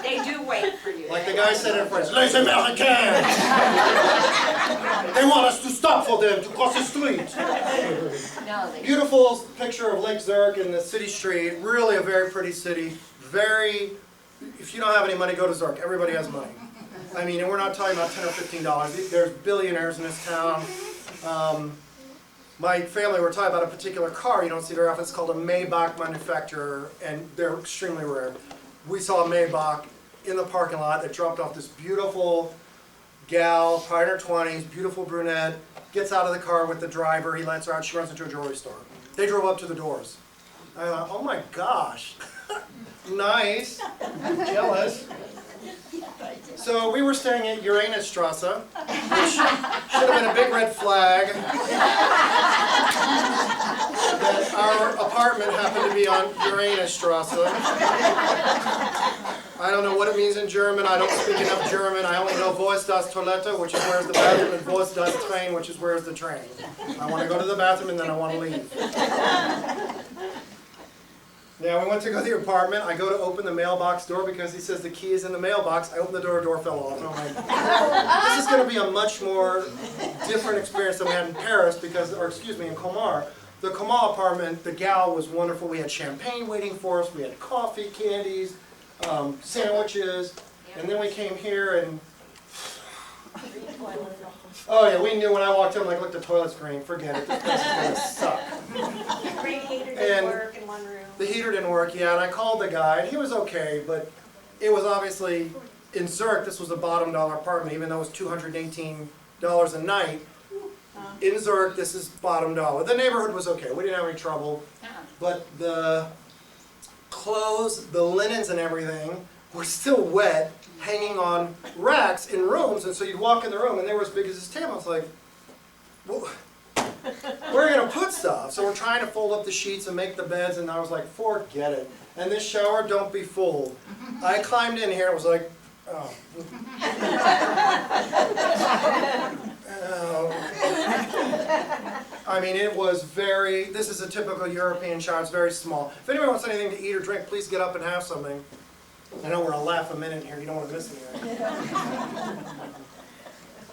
They do wait for you. Like the guy said in French, Les Américains! They want us to stop for them to cross the street. No, they Beautiful picture of Lake Zurich in the city street. Really a very pretty city. If you don't have any money, go to Zurich. Everybody has money. I mean, and we're not talking about $10 or $15. There's billionaires in this town. My family were talking about a particular car you don't see very often. It's called a Maybach manufacturer, and they're extremely rare. We saw a Maybach in the parking lot that dropped off this beautiful gal, probably in her 20s, beautiful brunette, gets out of the car with the driver, he lets her out, she runs into a jewelry store. They drove up to the doors. I thought, oh my gosh, nice, jealous. So we were staying at Uranusstrasse, which should have been a big red flag. That our apartment happened to be on Uranusstrasse. I don't know what it means in German. I don't speak enough German. I only know Wo ist das Toilette, which is where's the bathroom, and Wo ist das Train, which is where's the train. I want to go to the bathroom and then I want to leave. Yeah, we went to go to the apartment. I go to open the mailbox door because he says the key is in the mailbox. I open the door fell off. And I'm like, this is going to be a much more different experience than we had in Paris because, or excuse me, in Colmar. The Colmar apartment, the gal was wonderful. We had champagne waiting for us. We had coffee, candies, sandwiches. And then we came here and, oh yeah, we knew when I walked in, like, look, the toilet's green. Forget it. This place is going to suck. Radiator didn't work in one room. The heater didn't work, yeah, and I called the guy, and he was okay, but it was obviously, in Zurich, this was a bottom dollar apartment, even though it was $218 a night. In Zurich, this is bottom dollar. The neighborhood was okay, we didn't have any trouble, but the clothes, the linens and everything were still wet, hanging on racks in rooms, and so you'd walk in the room, and they were as big as this table. I was like, well, where are you going to put stuff? So we're trying to fold up the sheets and make the beds, and I was like, forget it. And this shower, don't be fooled. I climbed in here and was like, oh. Oh. I mean, it was this is a typical European shower, it's very small. If anyone wants anything to eat or drink, please get up and have something. I know we're a laugh a minute here, you don't want to miss anything.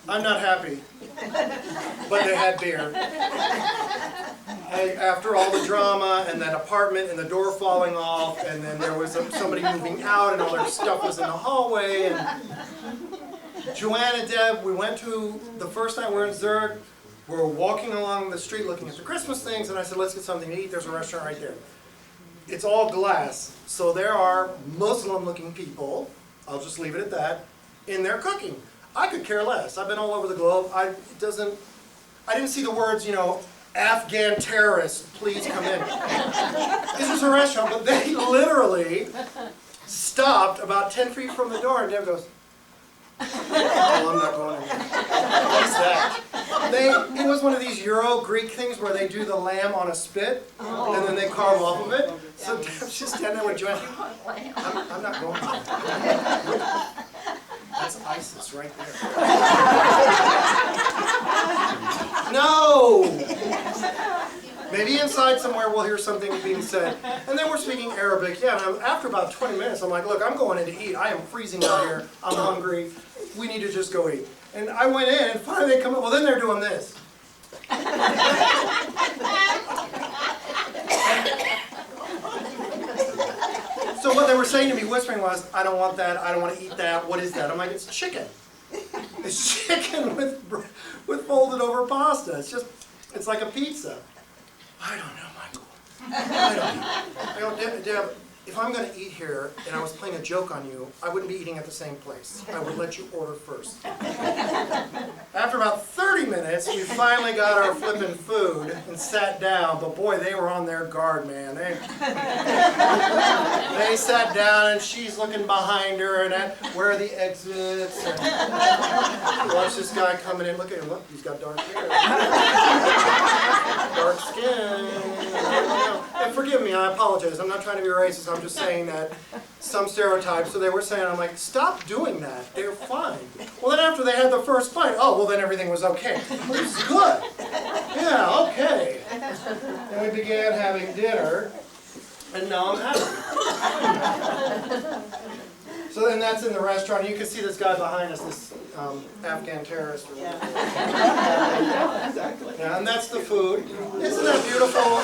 I'm not happy, but they had beer. Hey, after all the drama and that apartment and the door falling off, and then there was somebody moving out and all their stuff was in the hallway, and Joanne and Deb, we went to, the first night we were in Zurich, we were walking along the street looking at the Christmas things, and I said, let's get something to eat, there's a restaurant right there. It's all glass, so there are Muslim-looking people, I'll just leave it at that, in there cooking. I could care less. I've been all over the globe. I didn't see the words, you know, Afghan terrorists, please come in. This is a restaurant, but they literally stopped about 10 feet from the door, and Deb goes, oh, I'm not going in there. What is that? It was one of these Euro-Greek things where they do the lamb on a spit, and then they carve off of it. So Deb's just standing there with Joanne. I'm not going there. That's ISIS right there. No! Maybe inside somewhere we'll hear something being said. And then we're speaking Arabic. Yeah, and after about 20 minutes, I'm like, look, I'm going in to eat. I am freezing out here. I'm hungry. We need to just go eat. And I went in, and finally they come up. Well, then they're doing this. So what they were saying to me, whispering, was, I don't want that, I don't want to eat that, what is that? I'm like, it's chicken. It's chicken with folded over pasta. It's like a pizza. I don't know, Michael. I don't know. Deb, if I'm going to eat here and I was playing a joke on you, I wouldn't be eating at the same place. I would let you order first. After about 30 minutes, we finally got our flippin' food and sat down, but boy, they were on their guard, man. They sat down and she's looking behind her and at where are the exits, and watch this guy coming in. Look at him, look, he's got dark hair. Dark skin. And forgive me, I apologize. I'm not trying to be racist. I'm just saying that some stereotypes. So they were saying, I'm like, stop doing that. They're fine. Well, then after they had the first bite, oh, well, then everything was okay. Well, this is good. Yeah, okay. And we began having dinner, and now I'm happy. So then that's in the restaurant. You can see this guy behind us, this Afghan terrorist. Yeah. Yeah, and that's the food. Isn't that beautiful?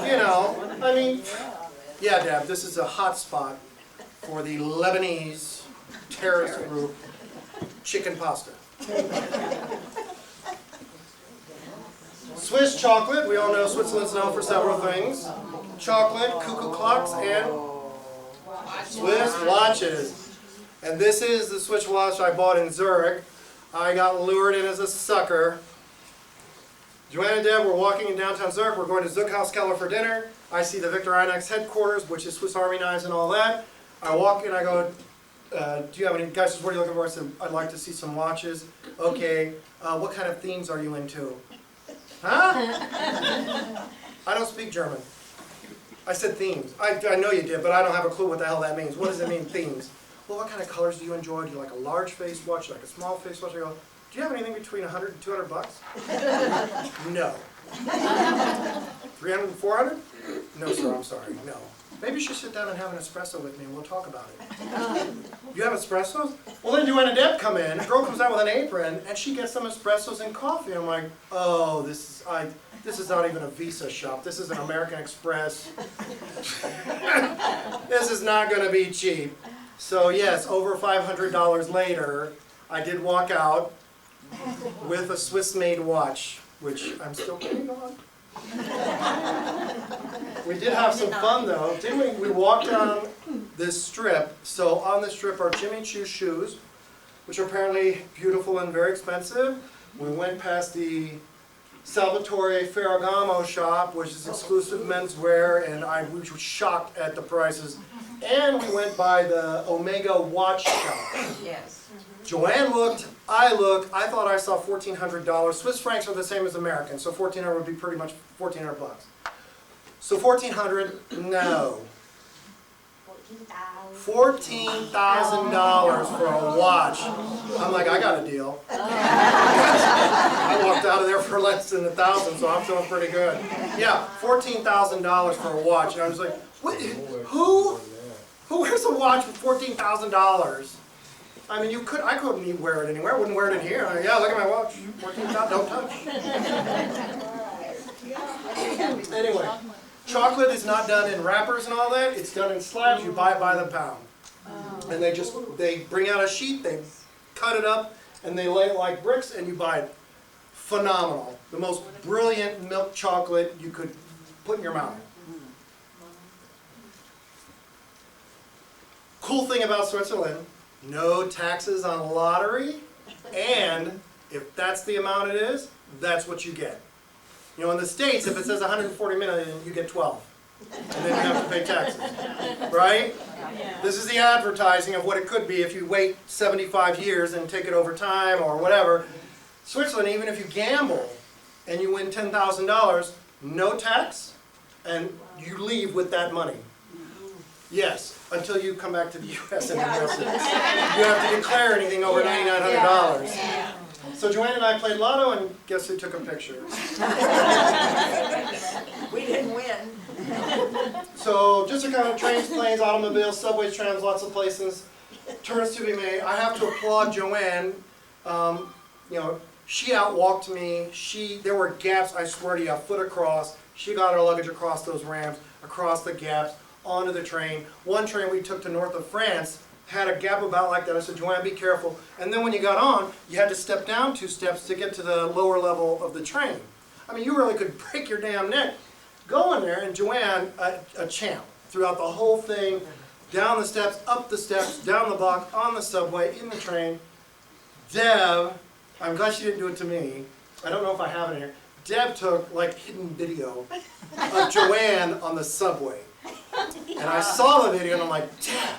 You know, I mean, yeah, Deb, this is a hot spot for the Lebanese terrorist group, chicken pasta. Swiss chocolate. We all know Switzerland's known for several things. Chocolate, cuckoo clocks, and Swiss watches. And this is the Swiss watch I bought in Zurich. I got lured in as a sucker. Joanne and Deb were walking in downtown Zurich. We're going to Zuchthaus Keller for dinner. I see the Victor Einex headquarters, which is Swiss Army knives and all that. I walk in, I go, do you have any, guys, what are you looking for? I said, I'd like to see some watches. Okay, what kind of themes are you into? Huh? I don't speak German. I said themes. I know you did, but I don't have a clue what the hell that means. What does it mean, themes? Well, what kind of colors do you enjoy? Do you like a large face watch, like a small face watch? I go, do you have anything between 100 and 200 bucks? No. 300 and 400? No, sir, I'm sorry, no. Maybe you should sit down and have an espresso with me and we'll talk about it. You have espressos? Well, then Joanne and Deb come in, a girl comes out with an apron, and she gets some espressos and coffee. I'm like, oh, this is not even a Visa shop. This is an American Express. This is not going to be cheap. So yes, over $500 later, I did walk out with a Swiss-made watch, which I'm still putting on. We did have some fun though, didn't we? We walked down this strip. So on the strip are Jimmy Choo shoes, which are apparently beautiful and very expensive. We went past the Salvatore Ferragamo shop, which is exclusive menswear, and we were shocked at the prices. And we went by the Omega watch shop. Yes. Joanne looked, I looked, I thought I saw $1,400. Swiss francs are the same as American, so 1,400 would be pretty much 1,400 bucks. So 1,400, no. $14,000 for a watch. I'm like, I got a deal. I walked out of there for less than $1,000, so I'm feeling pretty good. Yeah, $14,000 for a watch. And I was like, what? Who wears a watch with $14,000? I mean, I couldn't wear it anywhere. I wouldn't wear it in here. Yeah, look at my watch. $14,000, don't touch. Anyway, chocolate is not done in wrappers and all that. It's done in slabs. You buy it by the pound. And they bring out a sheet, they cut it up, and they lay it like bricks, and you buy it. Phenomenal. The most brilliant milk chocolate you could put in your mouth. Cool thing about Switzerland, no taxes on lottery, and if that's the amount it is, that's what you get. You know, in the States, if it says 140 million, you get 12. And then you have to pay taxes, right? This is the advertising of what it could be if you wait 75 years and take it over time or whatever. Switzerland, even if you gamble and you win $10,000, no tax, and you leave with that money. Yes, until you come back to the U.S. and invest it. You have to declare anything over $9,900. So Joanne and I played lotto, and guess who took a picture? We didn't win. So just to kind of trains, planes, automobiles, subways, trams, lots of places, turns to be made. I have to applaud Joanne. You know, she outwalked me. There were gaps, I swear to you, a foot across. She got her luggage across those ramps, across the gaps, onto the train. One train we took to north of France had a gap about like that. I said, Joanne, be careful. And then when you got on, you had to step down 2 steps to get to the lower level of the train. I mean, you really could break your damn neck going there. And Joanne, a champ, throughout the whole thing, down the steps, up the steps, down the block, on the subway, in the train. Deb, I'm glad she didn't do it to me. I don't know if I have it here. Deb took like hidden video of Joanne on the subway. And I saw the video and I'm like, Deb,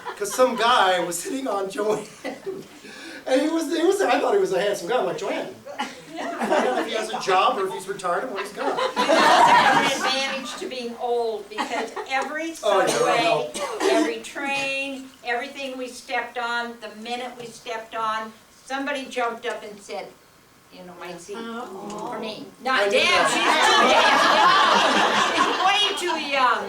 because some guy was sitting on Joanne. And I thought he was a handsome guy. I'm like, Joanne. I don't know if he has a job or if he's retired and what he's got. That's an advantage to being old, because every subway, every train, everything we stepped on, the minute we stepped on, somebody jumped up and said, you know, my seat for me. Not Deb, she's too young. She's way too young.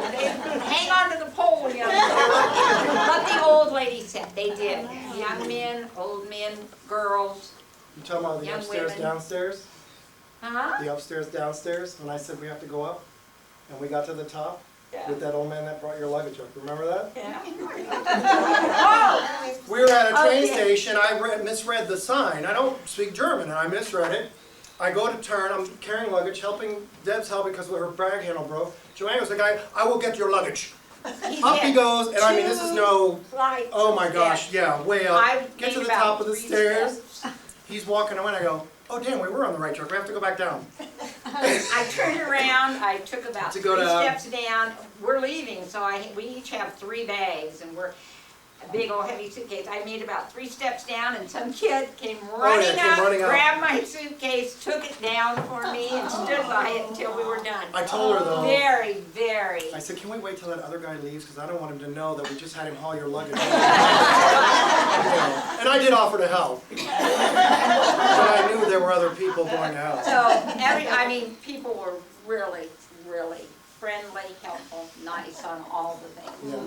Hang on to the pole, young girl. But the old lady said they did. Young men, old men, girls. You talking about the Young upstairs, women. downstairs? Huh? The upstairs, downstairs, when I said we have to go up, and we got to the top Yeah. with that old man that brought your luggage up. Remember that? Yeah. We were at a train Okay. station. I misread the sign. I don't speak German, and I misread it. I go to turn. I'm carrying luggage, Deb's helping because her bag handle broke. Joanne was the guy. I will get your luggage. Up he goes, and I mean, this is no. Oh my gosh, yeah, way up. I Get to made the about top of the 3 stairs. steps. He's walking away, and I go, oh damn, we were on the right track. We have to go back down. I turned around, I took about To 3 go down. steps down. We're leaving, so we each have 3 bags, and we're a big old heavy suitcase. I made about 3 steps down, and some kid came running up, grabbed my suitcase, took it down for me, and stood by it until we were done. I told her though. Very, very. I said, can we wait till that other guy leaves? Because I don't want him to know that we just had him haul your luggage. And I did offer to help. But I knew there were other people going to help. So, people were really, really friendly, helpful, nice on all the things. Yeah.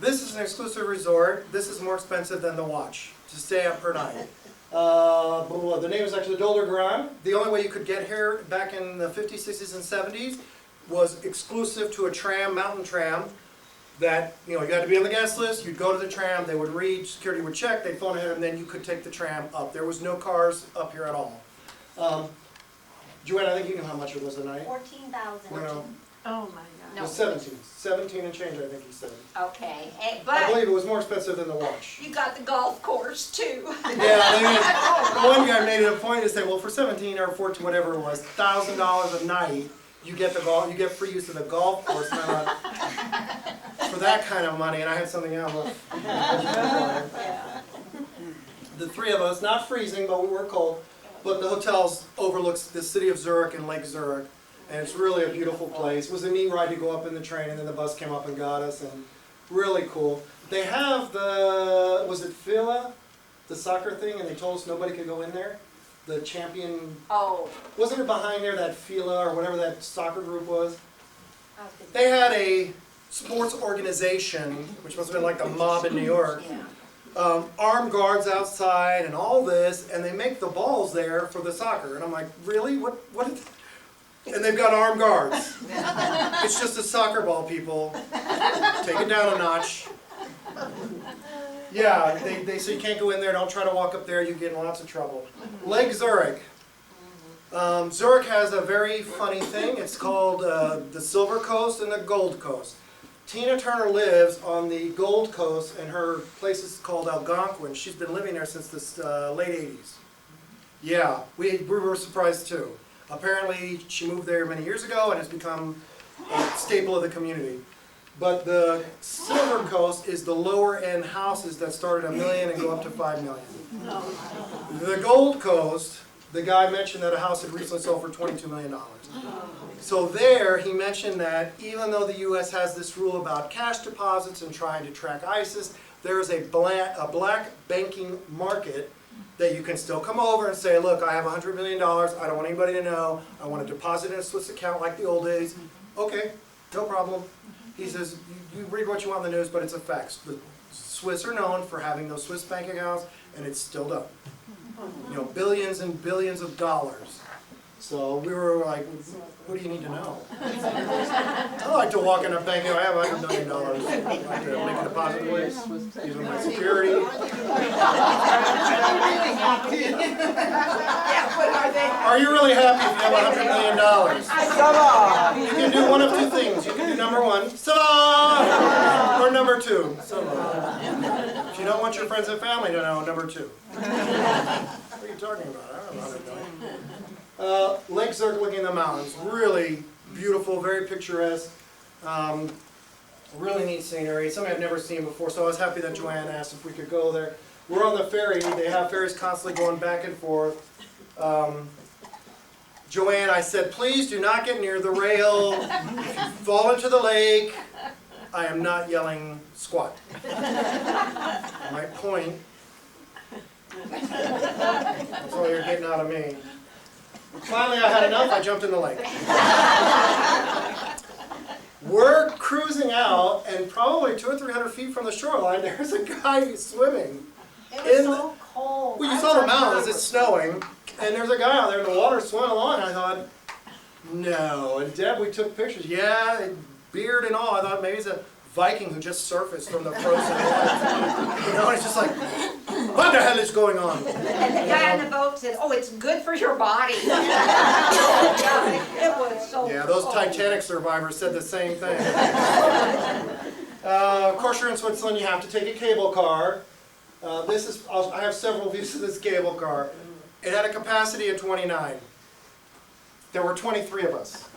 This is an exclusive resort. This is more expensive than the watch to stay up per night. The name is actually Dolder Grand. The only way you could get here back in the 50s, 60s, and 70s was exclusive to a tram, mountain tram, that, you know, you had to be on the guest list, you'd go to the tram, they would read, security would check, they'd phone ahead, and then you could take the tram up. There was no cars up here at all. Joanne, I think you knew how much it was a night. 14,000. No, Oh, my it No, was 17. 17 and change, I think he said. okay, I but believe it was more expensive than the watch. you got the golf course too. Yeah, one guy made it a point to say, well, for 17 or 14, whatever it was, $1,000 a night, you get free use of the golf course. And I thought, for that kind of money, and I had something else. The 3 of us, not freezing, but we were cold. But the hotel overlooks the city of Zurich and Lake Zurich. And it's really a beautiful place. It was a neat ride to go up in the train, and then the bus came up and got us, and really cool. They have was it Fila, the soccer thing, and they told us nobody could go in there? The champion, Oh. wasn't it behind there, that Fila, or whatever that soccer group was? They had a sports organization, which must have been like the mob in New York. Yeah. Armed guards outside and all this, and they make the balls there for the soccer. And I'm like, really? What is and they've got armed guards. It's just a soccer ball, people. Take it down a notch. Yeah, they say you can't go in there, don't try to walk up there, you get in lots of trouble. Lake Zurich. Zurich has a very funny thing. It's called the Silver Coast and the Gold Coast. Tina Turner lives on the Gold Coast, and her place is called Algonquin. She's been living there since the late 80s. Yeah, we were surprised too. Apparently, she moved there many years ago and has become a staple of the community. But the Silver Coast is the lower end houses that start at $1 million and go up to $5 million. The Gold Coast, the guy mentioned that a house had recently sold for $22 million. So there, he mentioned that even though the U.S. has this rule about cash deposits and trying to track ISIS, there is a black banking market that you can still come over and say, look, I have $100 million, I don't want anybody to know, I want to deposit in a Swiss account like the old days. Okay, no problem. He says, you read what you want in the news, but it's a fact. The Swiss are known for having those Swiss bank accounts, and it's still done. You know, billions and billions of dollars. So we were like, what do you need to know? I like to walk in a bank and I have $100 million. I'd like to make a deposit, please. These are my security. Are you really happy if you have $100 million? You can do one of two things. You can do number one, Salah! Or number two, Salah. If you don't want your friends and family to know, number two. What are you talking about? I don't know $100 million. Lake Zurich looking in the mountains, really beautiful, very picturesque, really neat scenery, something I've never seen before, so I was happy that Joanne asked if we could go there. We're on the ferry, they have ferries constantly going back and forth. Joanne, I said, please do not get near the rail. If you fall into the lake, I am not yelling squat. My point. That's all you're getting out of me. Finally, I had enough, I jumped in the lake. We're cruising out, and probably 200 or 300 feet from the shoreline, there's a guy swimming. It was so cold. Well, you saw the mountains, it's snowing, and there's a guy out there in the water swimming along, and I thought, no. And Deb, we took pictures, yeah, beard and all. I thought maybe he's a Viking who just surfaced from the frozen water. You know, and it's just like, what the hell is going on? And the guy on the boat said, oh, it's good for your body. It was so Yeah, those cold. Titanic survivors said the same thing. Of course, you're in Switzerland, you have to take a cable car. I have several views of this cable car. It had a capacity of 29. There were 23 of us.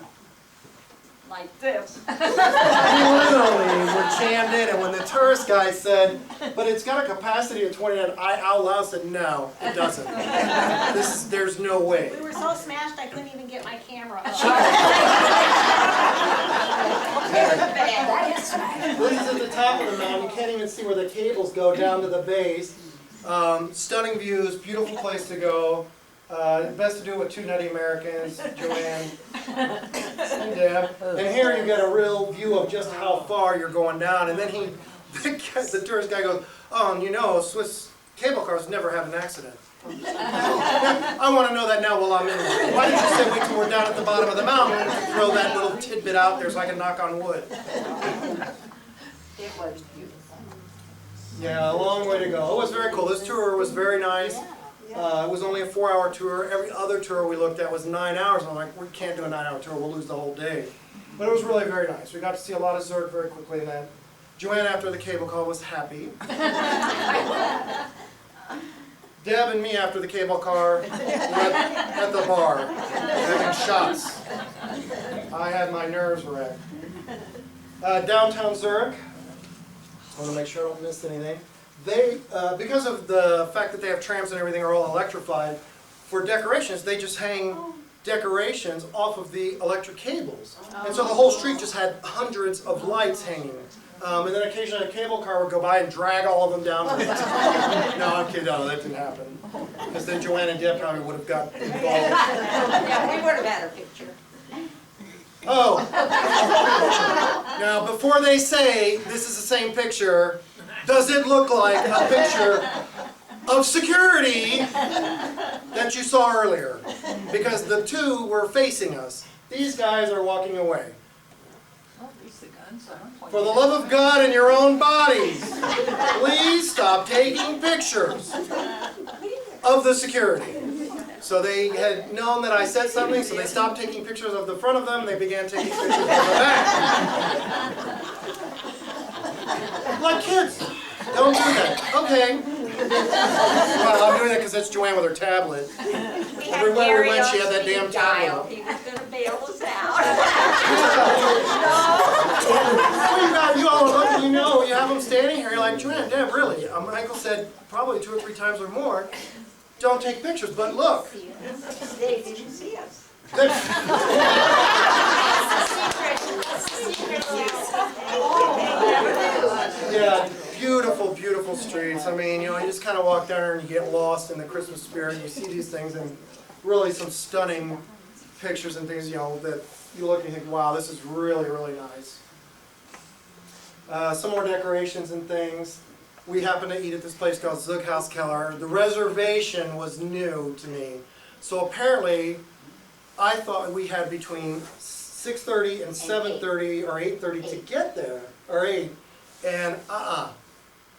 Like this. We literally were jammed in, and when the tourist guy said, but it's got a capacity of 29, I out loud said, no, it doesn't. There's no way. We were so smashed I couldn't even get my camera up. This is at the top of the mountain. You can't even see where the cables go down to the base. Stunning views, beautiful place to go. Best to do it with two nutty Americans, Joanne and Deb. And here you get a real view of just how far you're going down. And then the tourist guy goes, oh, and you know, Swiss cable cars never have an accident. I want to know that now while I'm in there. Why didn't you say wait till we're down at the bottom of the mountain and throw that little tidbit out there so I can knock on wood? It was beautiful. Yeah, a long way to go. It was very cool. This tour was very nice. It was only a 4-hour tour. Every other tour we looked at was 9 hours. And I'm like, we can't do a 9-hour tour. We'll lose the whole day. But it was really very nice. We got to see a lot of Zurich very quickly. And then Joanne, after the cable car, was happy. Deb and me, after the cable car, were at the bar, having shots. I had my nerves wrecked. Downtown Zurich. I want to make sure I don't miss anything. They, because of the fact that they have trams and everything are all electrified, for decorations, they just hang decorations off of the electric cables. And so the whole street just had hundreds of lights hanging. And then occasionally a cable car would go by and drag all of them down. No, I'm kidding. No, that didn't happen. Because then Joanne and Deb probably would have got involved. Yeah, we would have had a picture. Oh. Now, before they say this is the same picture, does it look like a picture of security that you saw earlier? Because the two were facing us. These guys are walking away. For the love of God and your own bodies, please stop taking pictures of the security. So they had known that I said something, so they stopped taking pictures of the front of them, they began taking pictures of the back. Like kids, don't do that. Okay. Well, I'm doing that because that's Joanne with her tablet. Everywhere we went, she had that damn tablet. He was going to bail us out. You all are looking, you know, you have them standing here, you're like, Joanne, Deb, really? Michael said probably 2 or 3 times or more, don't take pictures, but look. They didn't see us. Yeah, beautiful, beautiful streets. I mean, you know, you just kind of walk down there and you get lost in the Christmas spirit. You see these things and really some stunning pictures and things, you know, that you look and you think, wow, this is really, really nice. Some more decorations and things. We happened to eat at this place called Mulhouse Keller. The reservation was new to me. So apparently, I thought we had between 6:30 and 7:30 or 8:30 to get there, or 8. And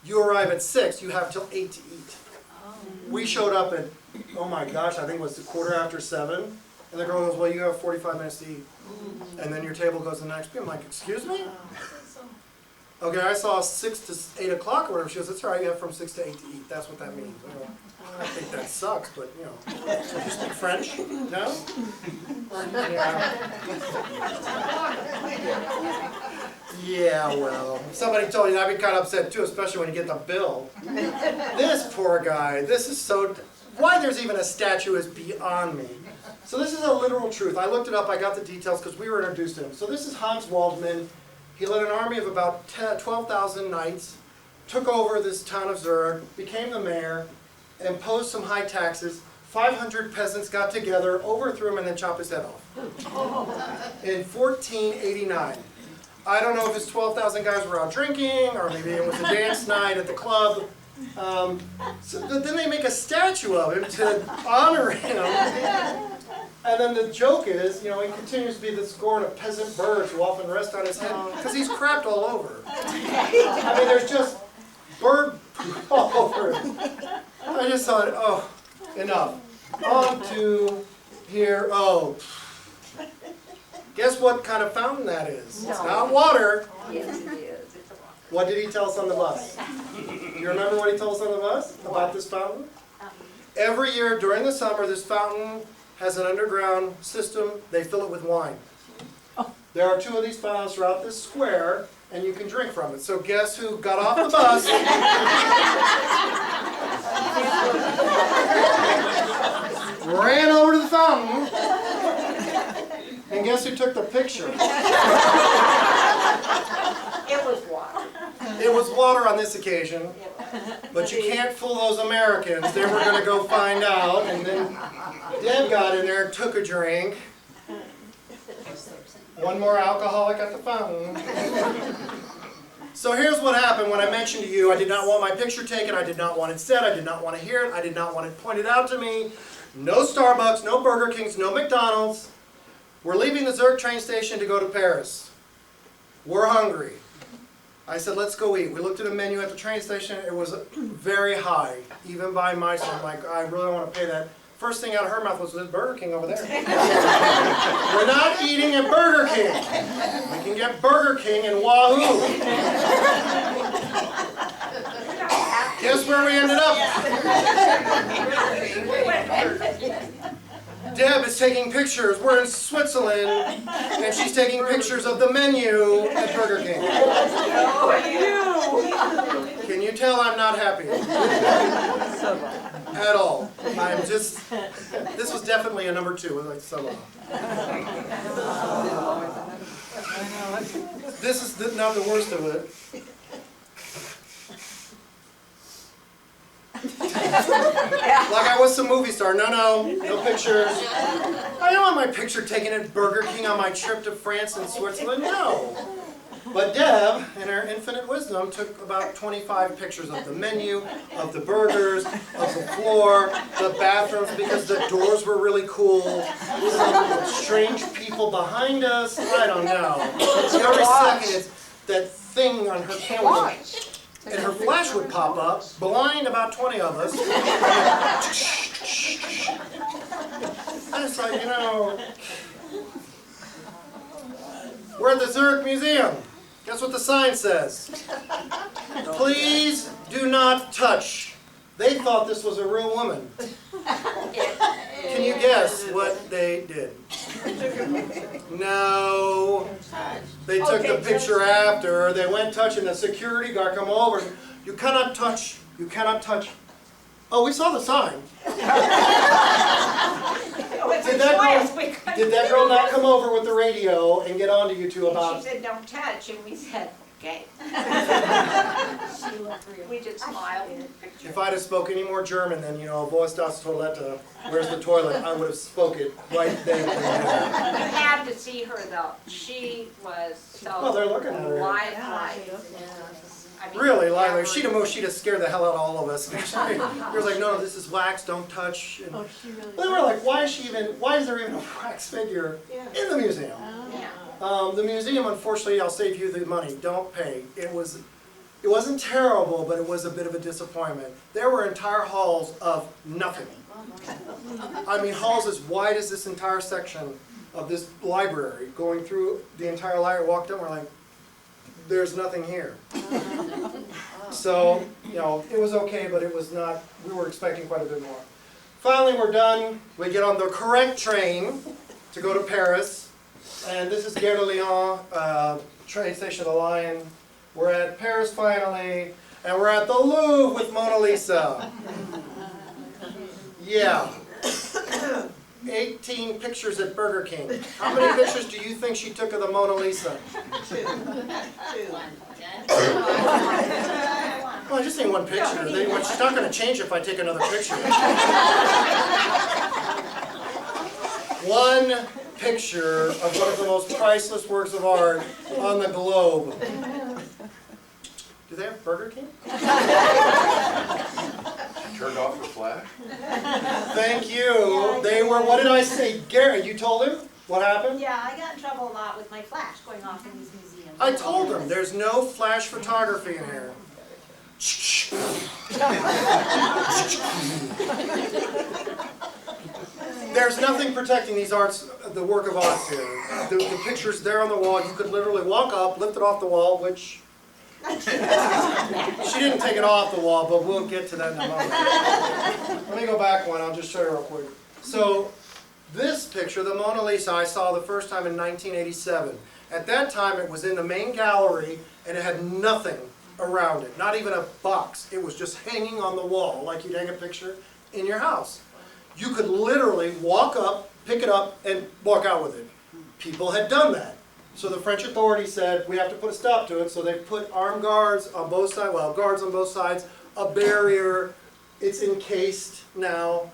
you arrive at 6, you have till 8 to eat. We showed up at, oh my gosh, I think it was 7:15. And the girl goes, well, you have 45 minutes to eat. And then your table goes to the next people. I'm like, excuse me? Okay, I saw 6 to 8 o'clock or whatever. She goes, that's all right, you have from 6 to 8 to eat. That's what that means. I think that sucks, but you know. Do you speak French? No? Yeah, well, somebody told you, I'd be kind of upset too, especially when you get the bill. This poor guy, this is so, why there's even a statue is beyond me. So this is a literal truth. I looked it up, I got the details because we were introduced to him. So this is Hans Waldman. He led an army of about 12,000 knights, took over this town of Zurich, became the mayor, imposed some high taxes. 500 peasants got together, overthrew him, and then chopped his head off. In 1489. I don't know if his 12,000 guys were out drinking, or maybe it was a dance night at the club. So then they make a statue of him to honor him. And then the joke is, you know, he continues to be the scorn of peasant birds who often rest on his head, because he's crapped all over. I mean, there's just bird poop all over him. I just thought, oh, enough. On to here, oh. Guess what kind of fountain that is? It's not water. Yes, it is. It's a rock. What did he tell us on the bus? Do you remember what he told us on the bus about this fountain? Every year during the summer, this fountain has an underground system. They fill it with wine. There are 2 of these fountains throughout this square, and you can drink from it. So guess who got off the bus? Ran over to the fountain. And guess who took the picture? It was water. It was water on this occasion. But you can't fool those Americans. They were going to go find out. And then Deb got in there and took a drink. One more alcoholic at the fountain. So here's what happened when I mentioned to you, I did not want my picture taken, I did not want it said, I did not want to hear it, I did not want it pointed out to me. No Starbucks, no Burger Kings, no McDonald's. We're leaving the Zurich train station to go to Paris. We're hungry. I said, let's go eat. We looked at a menu at the train station. It was very high, even by my son. I'm like, I really don't want to pay that. First thing out of her mouth was, there's Burger King over there. We're not eating at Burger King. We can get Burger King in Wahoo. Guess where we ended up? Deb is taking pictures. We're in Switzerland, and she's taking pictures of the menu at Burger King. Can you tell I'm not happy? At all. I'm just, this was definitely a number 2. It was like so. This is not the worst of it. Like I was some movie star. No pictures. I don't want my picture taken at Burger King on my trip to France and Switzerland. No. But Deb, in her infinite wisdom, took about 25 pictures of the menu, of the burgers, of the floor, the bathrooms, because the doors were really cool. Some strange people behind us. I don't know. Every second, that thing on her camera, and her flash would pop up, blind about 20 of us. I was like, you know, we're at the Zurich Museum. Guess what the sign says? Please do not touch. They thought this was a real woman. Can you guess what they did? No. They took the picture after. They went touching. The security guard come over. You cannot touch. You cannot touch. Oh, we saw the sign. Did that girl not come over with the radio and get on to you two about? She said, "Don't touch," and we said, "Okay." We just smiled. If I'd have spoke any more German than, you know, "Wo ist das Toilette?" Where's the toilet? I would have spoke it right then and there. You had to see her though. She was so Well, they're looking at her. lifelike. I mean, Really, lively. never- If she'd have moved, she'd have scared the hell out of all of us. They were like, "No, this is wax. Don't touch." And they were like, "Why is there even a wax figure in the museum?" Yeah. The museum, unfortunately, I'll save you the money. Don't pay. It wasn't terrible, but it was a bit of a disappointment. There were entire halls of nothing. I mean, halls as wide as this entire section of this library, going through the entire library. Walked in, we're like, there's nothing here. So, you know, it was okay, but it was not, we were expecting quite a bit more. Finally, we're done. We get on the correct train to go to Paris. And this is Gare de Lyon, train station of the Lion. We're at Paris finally, and we're at the Louvre with Mona Lisa. Yeah. 18 pictures at Burger King. How many pictures do you think she took of the Mona Lisa? Well, I just need one picture. She's not going to change if I take another picture. One picture of one of the most priceless works of art on the globe. Do they have Burger King? Turned off the flash? Thank you. They were, what did I say? Gary, you told him? What happened? Yeah, I got in trouble a lot with my flash going off in these museums. I told him, there's no flash photography in here. There's nothing protecting these arts, the work of art here. The picture's there on the wall. You could literally walk up, lift it off the wall, which she didn't take it off the wall, but we'll get to that in a moment. Let me go back one. I'll just show you real quick. So this picture, the Mona Lisa, I saw the first time in 1987. At that time, it was in the main gallery, and it had nothing around it, not even a box. It was just hanging on the wall, like you'd hang a picture in your house. You could literally walk up, pick it up, and walk out with it. People had done that. So the French authorities said, we have to put a stop to it, so they put armed guards on both sides, well, guards on both sides, a barrier. It's encased now.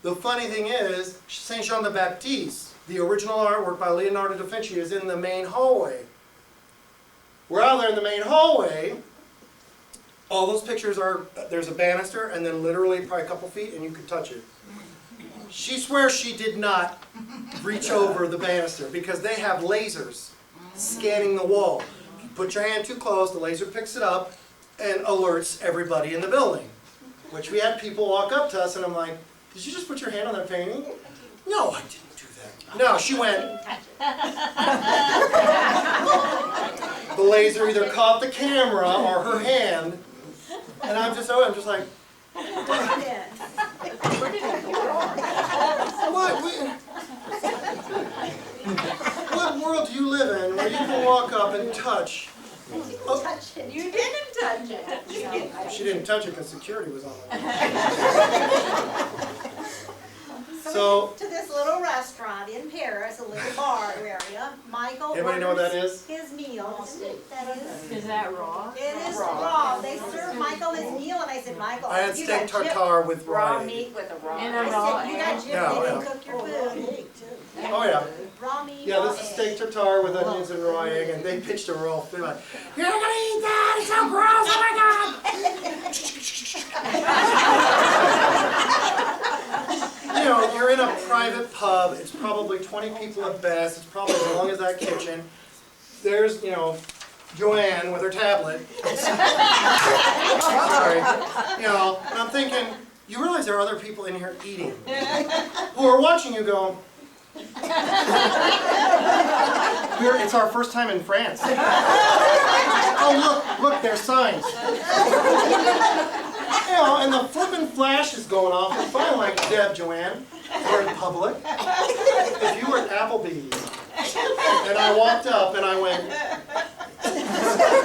The funny thing is, St Jean The Baptiste, the original artwork by Leonardo da Vinci, is in the main hallway. We're out there in the main hallway. All those pictures are, there's a banister, and then literally probably a couple feet, and you could touch it. She swears she did not reach over the banister because they have lasers scanning the wall. If you put your hand too close, the laser picks it up and alerts everybody in the building. Which we had people walk up to us, and I'm like, did you just put your hand on that painting? No, I didn't do that. No, she went. The laser either caught the camera or her hand, and I'm just like, what world do you live in where you can walk up and touch? Oh, You didn't touch it. she didn't touch it because security was on it. So- to this little restaurant in Paris, a little bar area. Michael Anybody know what that orders is? his meal. That is. Is that raw? It is raw. They served Michael his meal, and I said, Michael, I had you steak got gypped. tartare with Raw raw egg. meat with a raw. And I a raw said, you got egg. gypped, Yeah, they didn't yeah. cook your food. Oh yeah. Raw meat, Yeah, raw this is egg. steak tartare with onions and raw egg, and they pitched a roll. They're like, "You're not gonna eat that! It's so gross! Oh my god!" You know, you're in a private pub. It's probably 20 people at best. It's probably as long as that kitchen. There's, you know, Joanne with her tablet. Sorry. You know, and I'm thinking, you realize there are other people in here eating who are watching you going, it's our first time in France. Oh, look, there's signs. You know, and the flippin' flash is going off. And finally, like, Deb, Joanne, we're in public. If you were at Applebee's, and I walked up and I went,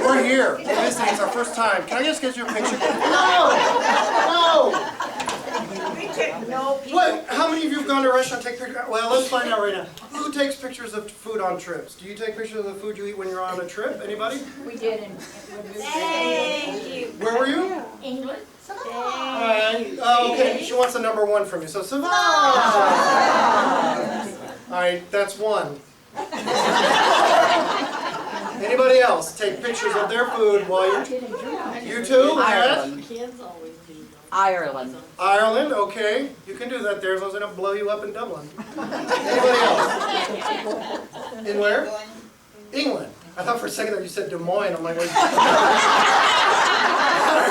we're here. We're visiting. It's our first time. Can I just get you a picture? No! We took no people. What? How many of you have gone to a restaurant and take pictures? Well, let's find out right now. Who takes pictures of food on trips? Do you take pictures of the food you eat when you're on a trip? Anybody? We did in Thank you. Where were you? England. Alright. Oh, okay. She wants a number one from you. So, Savannah. Alright, that's one. Anybody else take pictures of their food while you're... You too? Matt? Kids always do. Ireland. Ireland, okay. You can do that there as long as they don't blow you up in Dublin. Anybody else? In where? England. I thought for a second that you said Des Moines. I'm like, wait.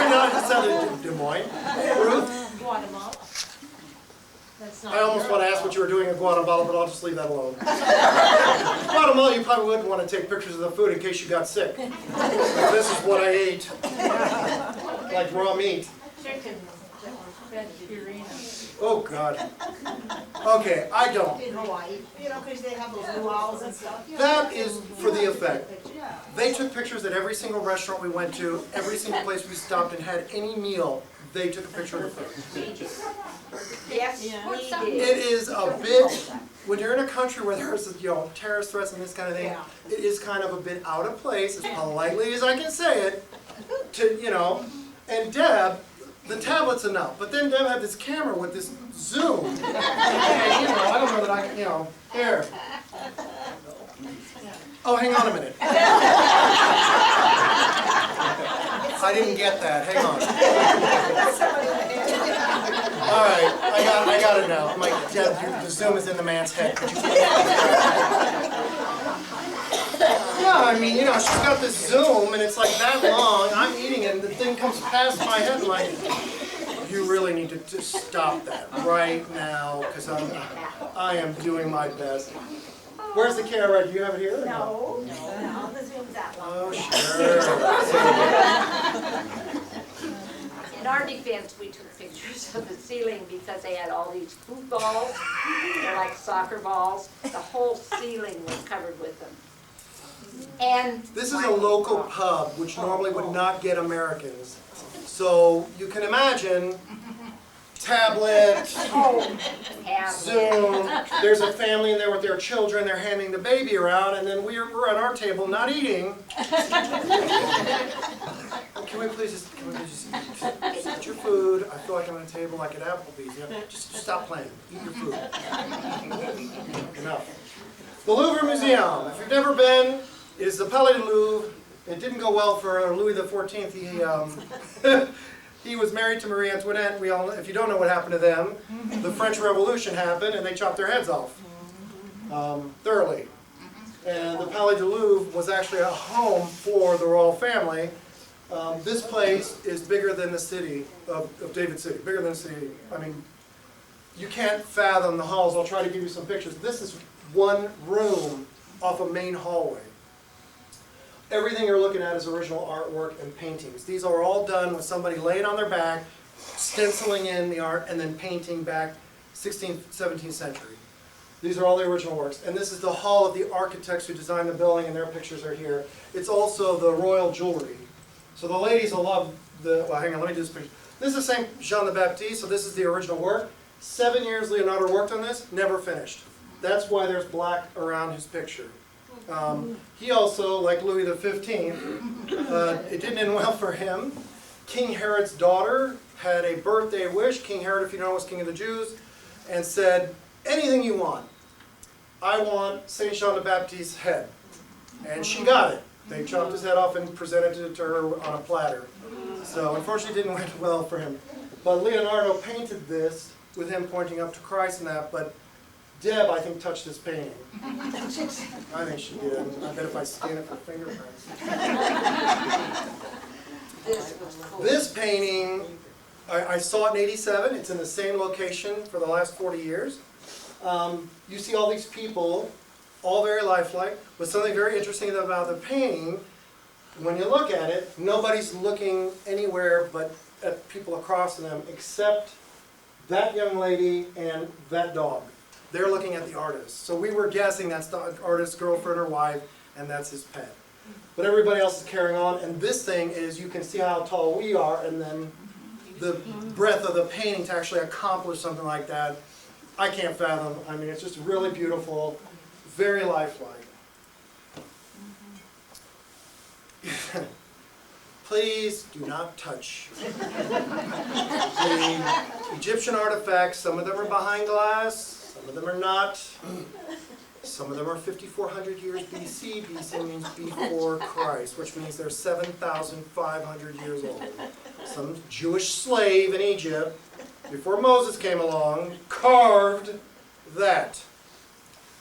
No, it sounded Des Moines. Ruth? Guatemala. That's not I almost want to ask what you were doing in Guatemala, but I'll just leave that alone. Guatemala, you probably wouldn't want to take pictures of the food in case you got sick. This is what I ate. Like raw meat. Chicken. Vegetarian. Oh, God. Okay, I don't. in Hawaii, you know, because they have those luau's and stuff. That is for the effect. They took pictures at every single restaurant we went to, every single place we stopped and had any meal, they took a picture of the food. Yes, we did. It is a bit, when you're in a country where there's, you know, terrorist threats and this kind of thing, Yeah. it is kind of a bit out of place, as politely as I can say it, to, you know, and Deb, the tablet's enough, but then Deb had this camera with this zoom. And, you know, I don't know that I can, you know, there. Oh, hang on a minute. I didn't get that, hang on. All right, I got it now. My Deb, the zoom is in the man's head. Could you Yeah, I mean, you know, she's got this zoom and it's like that long. I'm eating it and the thing comes past my head and like, you really need to just stop that right now because I am doing my best. Where's the camera? Do you have it here? No, the zoom's that long. Oh, sure. In our defense, we took pictures of the ceiling because they had all these food balls. They're like soccer balls. The whole ceiling was covered with them. And This is a local pub which normally would not get Americans. So you can imagine tablet, Zoom, there's a family in there with their children, they're handing the baby around, and then we're at our table not eating. Can we please just eat your food? I feel like I'm at a table like at Applebee's. You know, just stop playing. Eat your food. Enough. The Louvre Museum. If you've never been, is the Palais du Louvre. It didn't go well for Louis XIV. He was married to Marie Antoinette. We all, if you don't know what happened to them, the French Revolution happened and they chopped their heads off thoroughly. And the Palais du Louvre was actually a home for the royal family. This place is bigger than the city of David City, bigger than the city. I mean, you can't fathom the halls. I'll try to give you some pictures. This is one room off a main hallway. Everything you're looking at is original artwork and paintings. These are all done with somebody laying on their back, stenciling in the art, and then painting back 16th, 17th century. These are all the original works. And this is the hall of the architects who designed the building, and their pictures are here. It's also the royal jewelry. So the ladies will love the, well, hang on, let me do this picture. This is St Jean The Baptiste, so this is the original work. 7 years Leonardo worked on this, never finished. That's why there's black around his picture. He also, like Louis XV, it didn't end well for him. King Herod's daughter had a birthday wish. King Herod, if you know, was king of the Jews, and said, anything you want. I want St. Jean The Baptiste's head. And she got it. They chopped his head off and presented it to her on a platter. So unfortunately it didn't end well for him. But Leonardo painted this with him pointing up to Christ and that, but Deb, I think, touched this painting. I think she did. I bet if I scan it for fingerprints. This was cool. This painting, I saw it in '87. It's in the same location for the last 40 years. You see all these people, all very lifelike, but something very interesting about the painting, when you look at it, nobody's looking anywhere but at people across from them except that young lady and that dog. They're looking at the artist. So we were guessing that's the artist's girlfriend or wife, and that's his pet. But everybody else is carrying on, and this thing is, you can see how tall we are, and then the breadth of the painting to actually accomplish something like that, I can't fathom. I mean, it's just really beautiful, very lifelike. Please do not touch the Egyptian artifacts. Some of them are behind glass, some of them are not. Some of them are 5,400 years BC. BC means before Christ, which means they're 7,500 years old. Some Jewish slave in Egypt, before Moses came along, carved that.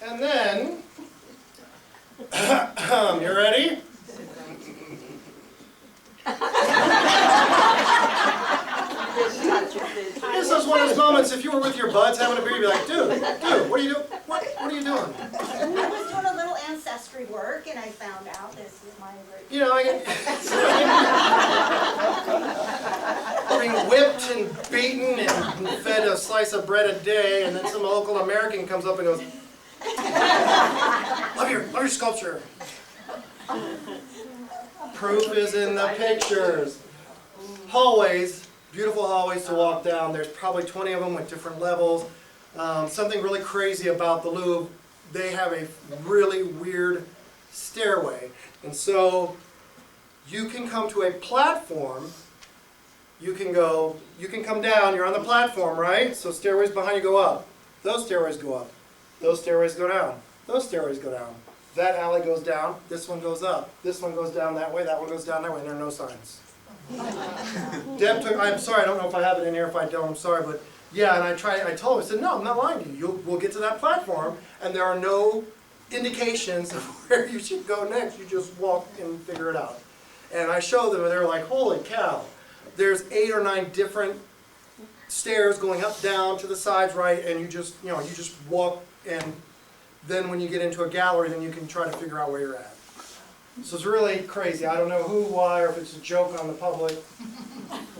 And then, you ready? This is one of those moments, if you were with your buds having a beer, you'd be like, dude, what are you doing? What are you doing? I was doing a little ancestry work and I found out this is my great. You know, being whipped and beaten and fed a slice of bread a day, and then some local American comes up and goes, love your sculpture. Proof is in the pictures. Hallways, beautiful hallways to walk down. There's probably 20 of them with different levels. Something really crazy about the Louvre, they have a really weird stairway. And so you can come to a platform, you can come down, you're on the platform, right? So stairways behind you go up. Those stairways go up. Those stairways go down. Those stairways go down. That alley goes down, this one goes up. This one goes down that way, that one goes down that way, and there are no signs. Deb took, I'm sorry, I don't know if I have it in here. If I don't, I'm sorry, but yeah, and I told him, I said, no, I'm not lying to you. We'll get to that platform, and there are no indications of where you should go next. You just walk and figure it out. And I showed them, and they were like, holy cow. There's 8 or 9 different stairs going up, down, to the sides, right, and you just walk, and then when you get into a gallery, then you can try to figure out where you're at. So it's really crazy. I don't know who, why, or if it's a joke on the public.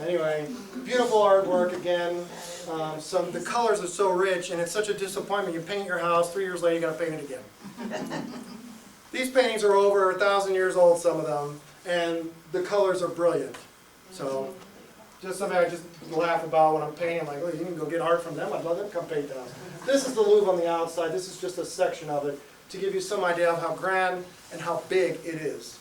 Anyway, beautiful artwork again. The colors are so rich, and it's such a disappointment. You paint your house, 3 years later, you got to paint it again. These paintings are over 1,000 years old, some of them, and the colors are brilliant. So, just something I just laugh about when I'm painting. I'm like, oh, you can go get art from them. I'd love them to come paint the house. This is the Louvre on the outside. This is just a section of it to give you some idea of how grand and how big it is.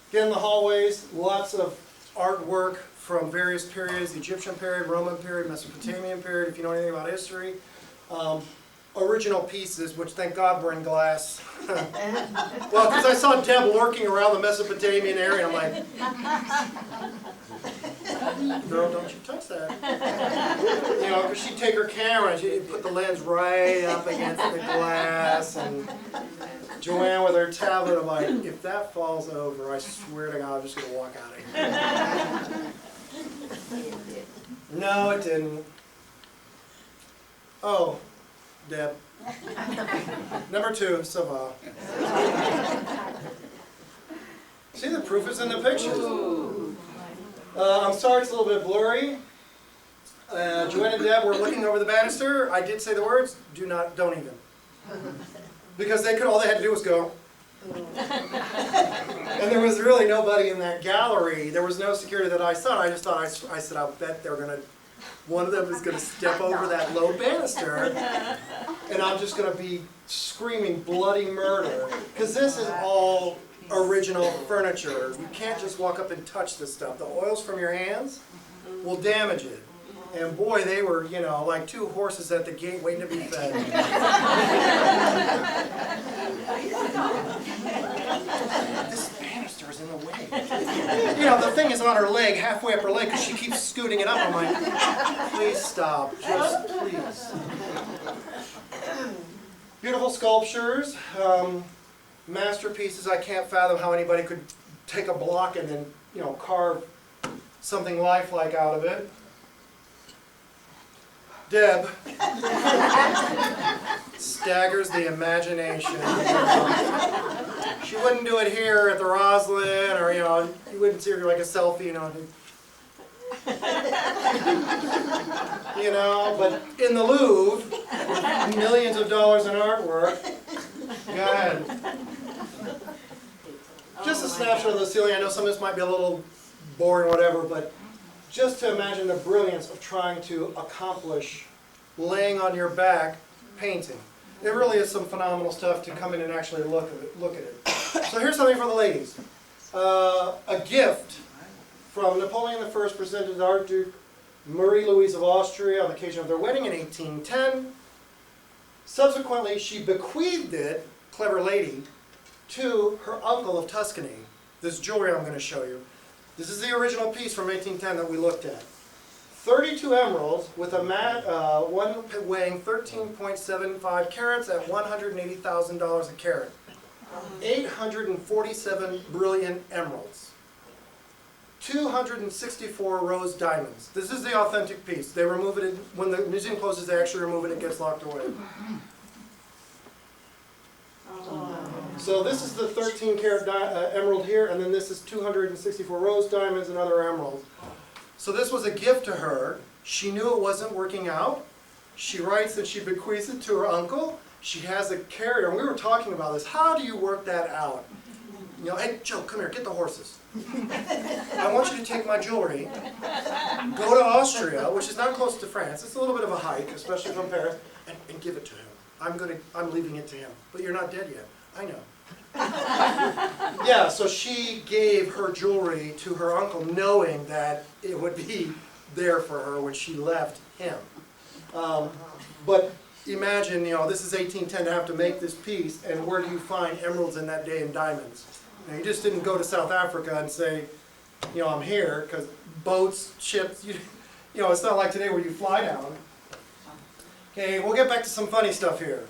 Again, the hallways, lots of artwork from various periods, the Egyptian period, Roman period, Mesopotamian period, if you know anything about history. Original pieces, which thank God were in glass. Well, because I saw Deb lurking around the Mesopotamian area, and I'm like, girl, don't you touch that. You know, because she'd take her camera and she'd put the lens right up against the glass, and Joanne with her tablet, I'm like, if that falls over, I swear to God, I'm just going to walk out of here. No, it didn't. Oh. Deb. Number 2, Sava. See, the proof is in the pictures. I'm sorry it's a little bit blurry. Joanne and Deb were looking over the banister. I did say the words, don't even. Because all they had to do was go. And there was really nobody in that gallery. There was no security that I saw. I just thought, I said, I'll bet they're going to, one of them is going to step over that low banister, and I'm just going to be screaming bloody murder. Because this is all original furniture. You can't just walk up and touch this stuff. The oils from your hands will damage it. And boy, they were, you know, like two horses at the gate waiting to be fed. This banister is in the way. You know, the thing is on her leg, halfway up her leg, because she keeps scooting it up. I'm like, please stop, just please. Beautiful sculptures, masterpieces. I can't fathom how anybody could take a block and then, you know, carve something lifelike out of it. Deb staggers the imagination. She wouldn't do it here at the Roslyn, or, you know, you wouldn't see her like a selfie, you know. You know, but in the Louvre, with millions of dollars in artwork. Go ahead. Just a snapshot of the ceiling. I know some of this might be a little boring, whatever, but just to imagine the brilliance of trying to accomplish laying on your back painting. It really is some phenomenal stuff to come in and actually look at it. So here's something for the ladies. A gift from Napoleon I presented to Archduke Marie-Louise of Austria on the occasion of their wedding in 1810. Subsequently, she bequeathed it, clever lady, to her uncle of Tuscany. This jewelry I'm going to show you. This is the original piece from 1810 that we looked at. 32 emeralds with a one weighing 13.75 carats at $180,000 a carat. 847 brilliant emeralds. 264 rose diamonds. This is the authentic piece. They remove it, when the museum closes, they actually remove it, it gets locked away. So this is the 13 karat emerald here, and then this is 264 rose diamonds and other emeralds. So this was a gift to her. She knew it wasn't working out. She writes that she bequeaths it to her uncle. She has a carrier, and we were talking about this. How do you work that out? You know, hey, Joe, come here, get the horses. I want you to take my jewelry, go to Austria, which is not close to France. It's a little bit of a hike, especially from Paris, and give it to him. I'm leaving it to him. But you're not dead yet. I know. Yeah, so she gave her jewelry to her uncle knowing that it would be there for her when she left him. But imagine, you know, this is 1810 to have to make this piece, and where do you find emeralds in that day and diamonds? Now, you just didn't go to South Africa and say, you know, I'm here, because boats, ships, you know, it's not like today where you fly down. Okay, we'll get back to some funny stuff here.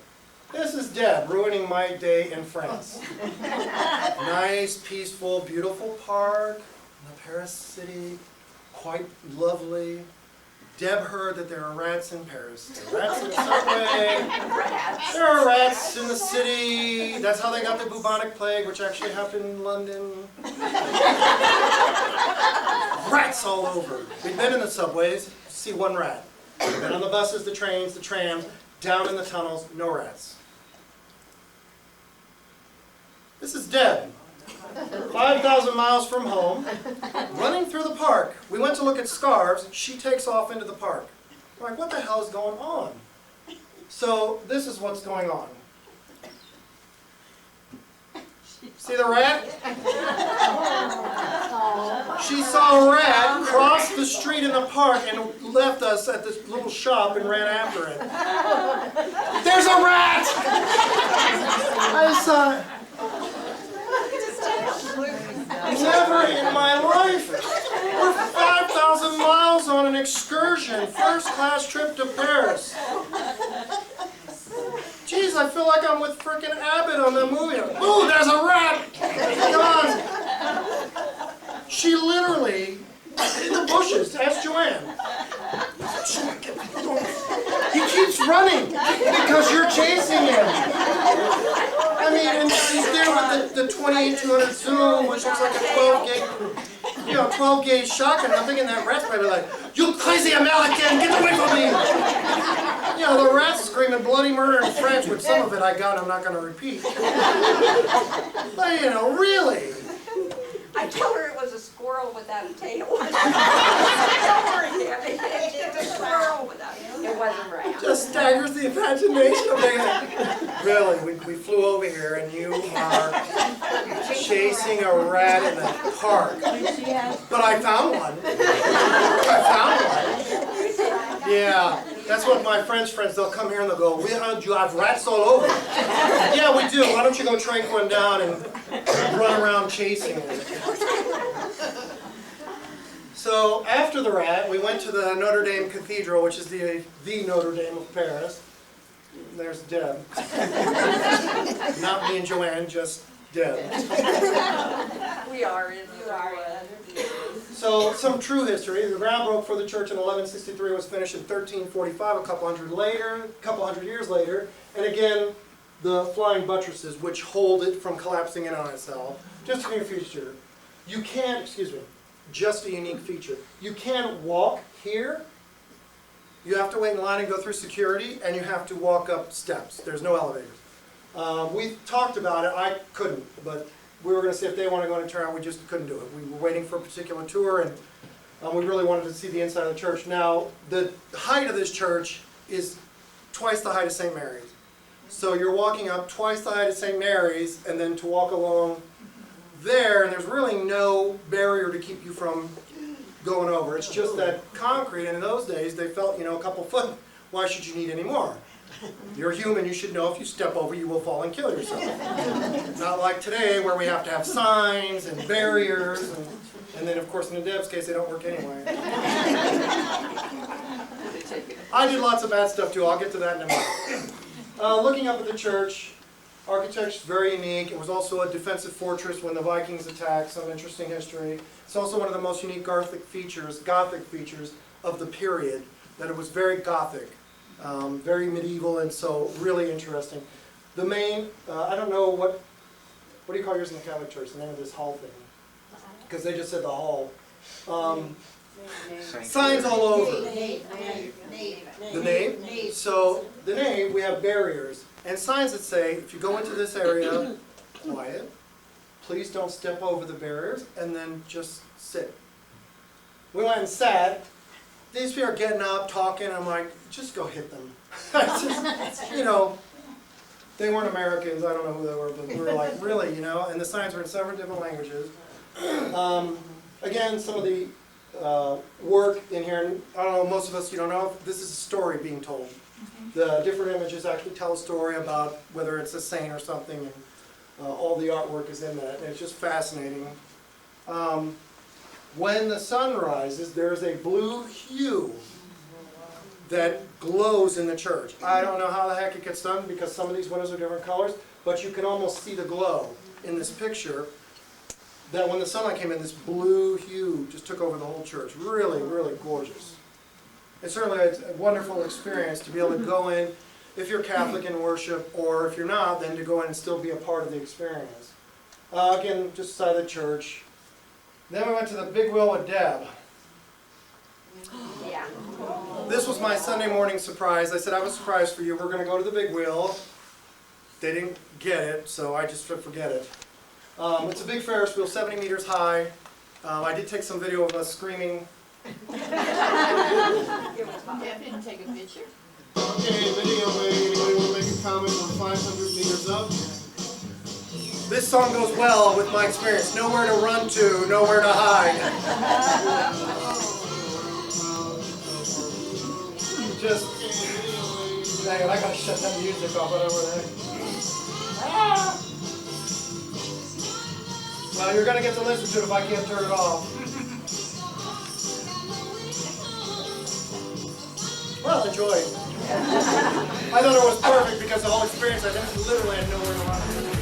This is Deb ruining my day in France. Nice, peaceful, beautiful park in the Paris city, quite lovely. Deb heard that there are rats in Paris. There are rats in the subway. There are rats in the city. That's how they got the bubonic plague, which actually happened in London. Rats all over. We've been in the subways, see one rat. We've been on the buses, the trains, the trams, down in the tunnels, no rats. This is Deb, 5,000 miles from home, running through the park. We went to look at scarves. She takes off into the park. I'm like, what the hell is going on? So this is what's going on. See the rat? She saw a rat cross the street in the park and left us at this little shop and ran after it. There's a rat! I saw it. Never in my life. We're 5,000 miles on an excursion, first-class trip to Paris. Jeez, I feel like I'm with frickin' Abbott on the movie. Ooh, there's a rat! Gone. She literally, in the bushes, asked Joanne. He keeps running because you're chasing him. I mean, and he's there with the 28-200 zoom, which looks like a 12 gauge shotgun. I'm thinking that rat's probably like, you crazy American, get away from me! You know, the rats screaming bloody murder in French, which some of it I got, I'm not going to repeat. But, you know, really. I told her it was a squirrel without a tail. Don't worry, Debbie. It's a squirrel without a tail. It wasn't rat. Just staggers the imagination of me. Really, we flew over here and you are chasing a rat in the park. But I found one. I found one. Yeah, that's what my French friends, they'll come here and they'll go, you have rats all over. Yeah, we do. Why don't you go track one down and run around chasing it. So after the rat, we went to the Notre Dame Cathedral, which is the Notre Dame of Paris. There's Deb. Not me and Joanne, just Deb. We are in So some true history. The ground broke for the church in 1163, was finished in 1345, a couple hundred years later. And again, the flying buttresses, which hold it from collapsing in on itself. Just a new feature. You can't, just a unique feature. You can't walk here. You have to wait in line and go through security, and you have to walk up steps. There's no elevators. We talked about it. I couldn't, but we were going to see if they want to go and turn out. We just couldn't do it. We were waiting for a particular tour, and we really wanted to see the inside of the church. Now, the height of this church is twice the height of St. Mary's. So you're walking up twice the height of St. Mary's, and then to walk along there, and there's really no barrier to keep you from going over. It's just that concrete, and in those days they felt, a couple foot, why should you need any more? You're human, you should know if you step over you will fall and kill yourself. Not like today where we have to have signs and barriers, and then of course in the Deb's case they don't work anyway. I did lots of bad stuff too, I'll get to that in a minute. Looking up at the church, architecture is very unique. It was also a defensive fortress when the Vikings attacked, some interesting history. It's also one of the most unique Gothic features of the period, that it was very Gothic, very medieval, and so really interesting. The main, I don't know, what do you call yours in the Catholic Church, the name of this hall thing? Because they just said the hall. Signs all over. The nave? So the nave, we have barriers. And signs that say, if you go into this area, quiet, please don't step over the barriers, and then just sit. We went and sat. These people are getting up, talking, I'm like, just go hit them. They weren't Americans, I don't know who they were, but we were like, really, and the signs were in several different languages. Again, some of the work in here, and I don't know, most of us, you don't know, this is a story being told. The different images actually tell a story about whether it's a saint or something, and all the artwork is in that, and it's just fascinating. When the sun rises, there's a blue hue that glows in the church. I don't know how the heck it gets done because some of these windows are different colors, but you can almost see the glow in this picture, that when the sunlight came in, this blue hue just took over the whole church. Really, really gorgeous. It's certainly a wonderful experience to be able to go in, if you're Catholic and worship, or if you're not, then to go in and still be a part of the experience. Again, just beside the church. Then we went to the Big Wheel with Deb. Yeah. This was my Sunday morning surprise. I said, I have a surprise for you. We're going to go to the Big Wheel. They didn't get it, so I just forget it. It's a big Ferris wheel, 70 meters high. I did take some video of us screaming. Deb didn't take a picture. Okay, video, anybody want to make a comment? We're 500 meters up. This song goes well with my experience. Nowhere to run to, nowhere to hide. Just, dang it, I gotta shut that music off, whatever the heck. Ah! Well, you're gonna get to listen to it if I can't turn it off. Well, enjoy. I thought it was perfect because the whole experience, I literally had nowhere to run.